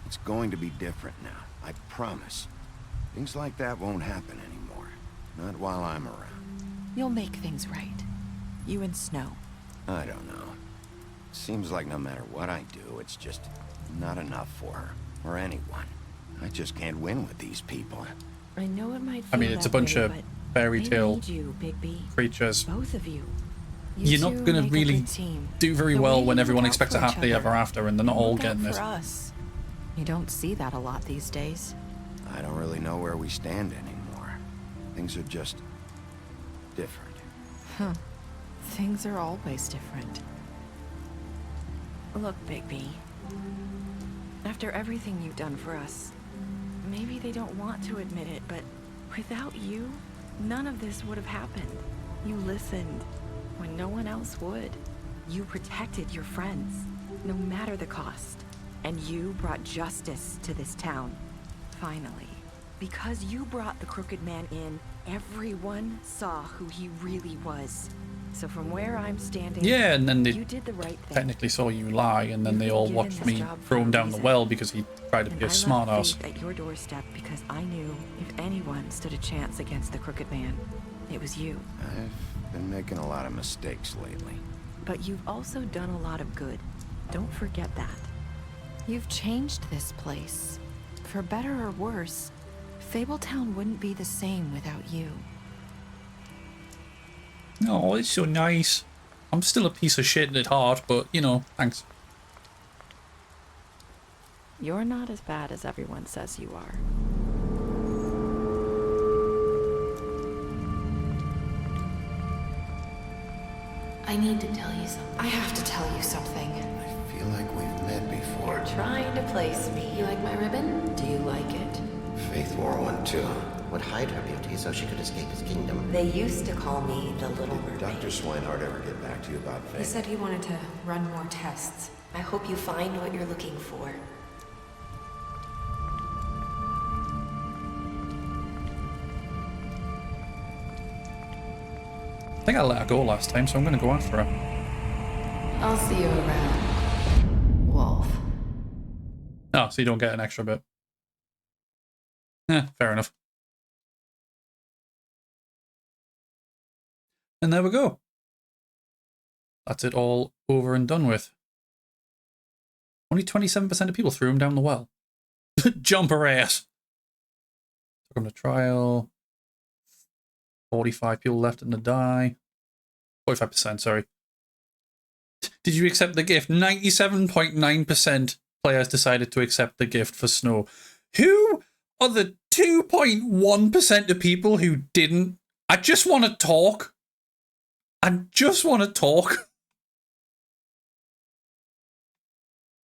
It's going to be different now, I promise. Things like that won't happen anymore. Not while I'm around. You'll make things right. You and Snow. I don't know. Seems like no matter what I do, it's just not enough for her, or anyone. I just can't win with these people. I know it might I feel mean, it's a that bunch way, of but fairy I tale need you, Bigby. creatures. Both of you. You're two not going make to a really good team. do very The well way when you everyone look out expects a for each happily other. ever after, and they're not all Look out getting it. for us. You don't see that a lot these days. I don't really know where we stand anymore. Things are just different. Huh. Things are always different. Look, Bigby. After everything you've done for us, maybe they don't want to admit it, but without you, none of this would have happened. You listened when no one else would. You protected your friends, no matter the cost. And you brought justice to this town. Finally. Because you brought the Crooked Man in, everyone saw who he really was. So from where I'm standing, Yeah, and then they you did the right thing. technically saw you lie, and then they all given watched this me job throw for him a down the reason. well because he tried to And be I a left smartass. Faith at your doorstep because I knew if anyone stood a chance against the Crooked Man, it was you. I've been making a lot of mistakes lately. But you've also done a lot of good. Don't forget that. You've changed this place. For better or worse, Fabletown wouldn't be the same without you. Oh, it's so nice. I'm still a piece of shit at heart, but, you know, thanks. You're not as bad as everyone says you are. I need to tell you something. I have to tell you something. I feel like we've met before. You're trying to place me. You like my ribbon? Do you like it? Faith wore one too. Would hide her beauty so she could escape his kingdom. They used to call me the Little Did Mermaid. Dr. Swinehart ever get back to you about Faith? He said he wanted to run more tests. I hope you find what you're looking for. I think I let her go last time, so I'm going to go after her. I'll see you around, Wolf. Oh, so you don't get an extra bit. Fair enough. And there we go. That's it all over and done with. Only 27% of people threw him down the well. Jump her ass. Took him to trial. 45 people left in the die. 45%, sorry. Did you accept the gift? 97.9% players decided to accept the gift for Snow. Who are the 2.1% of people who didn't? I just want to talk. I just want to talk.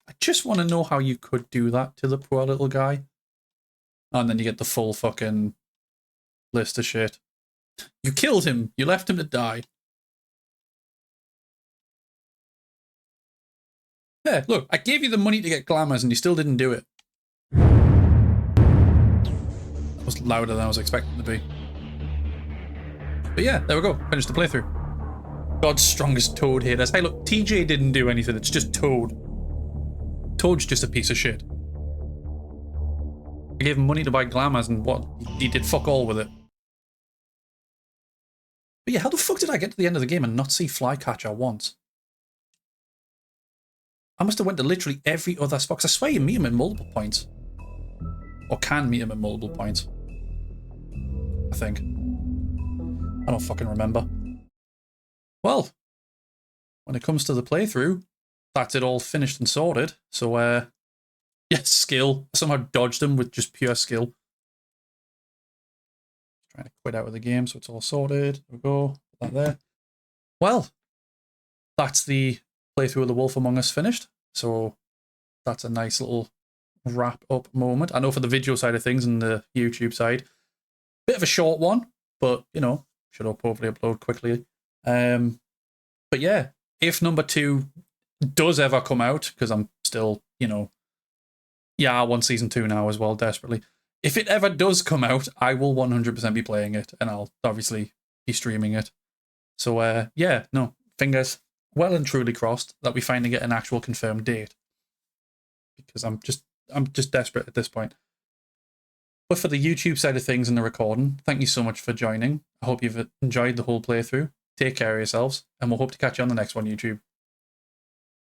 I just want to know how you could do that to the poor little guy. And then you get the full fucking list of shit. You killed him. You left him to die. Yeah, look, I gave you the money to get glamours and you still didn't do it. That was louder than I was expecting to be. But yeah, there we go. Finished the playthrough. God's strongest Toad haters. Hey, look, TJ didn't do anything. It's just Toad. Toad's just a piece of shit. I gave him money to buy glamours and what? He did fuck all with it. But yeah, how the fuck did I get to the end of the game and not see Flycatcher once? I must have went to literally every other spot. 'Cause I swear you meet him at multiple points. Or can meet him at multiple points. I think. I don't fucking remember. Well, when it comes to the playthrough, that's it all finished and sorted. So, yes, skill. I somehow dodged them with just pure skill. Trying to quit out of the game, so it's all sorted. There we go. Put that there. Well, that's the playthrough of The Wolf Among Us finished. So, that's a nice little wrap-up moment. I know for the video side of things and the YouTube side, bit of a short one, but, you know, should hopefully upload quickly. But yeah, if number 2 does ever come out, because I'm still, you know, yeah, I want season 2 now as well, desperately. If it ever does come out, I will 100% be playing it, and I'll obviously be streaming it. So, yeah, no, fingers well and truly crossed that we finally get an actual confirmed date. Because I'm just desperate at this point. But for the YouTube side of things and the recording, thank you so much for joining. I hope you've enjoyed the whole playthrough. Take care of yourselves, and we'll hope to catch you on the next one, YouTube.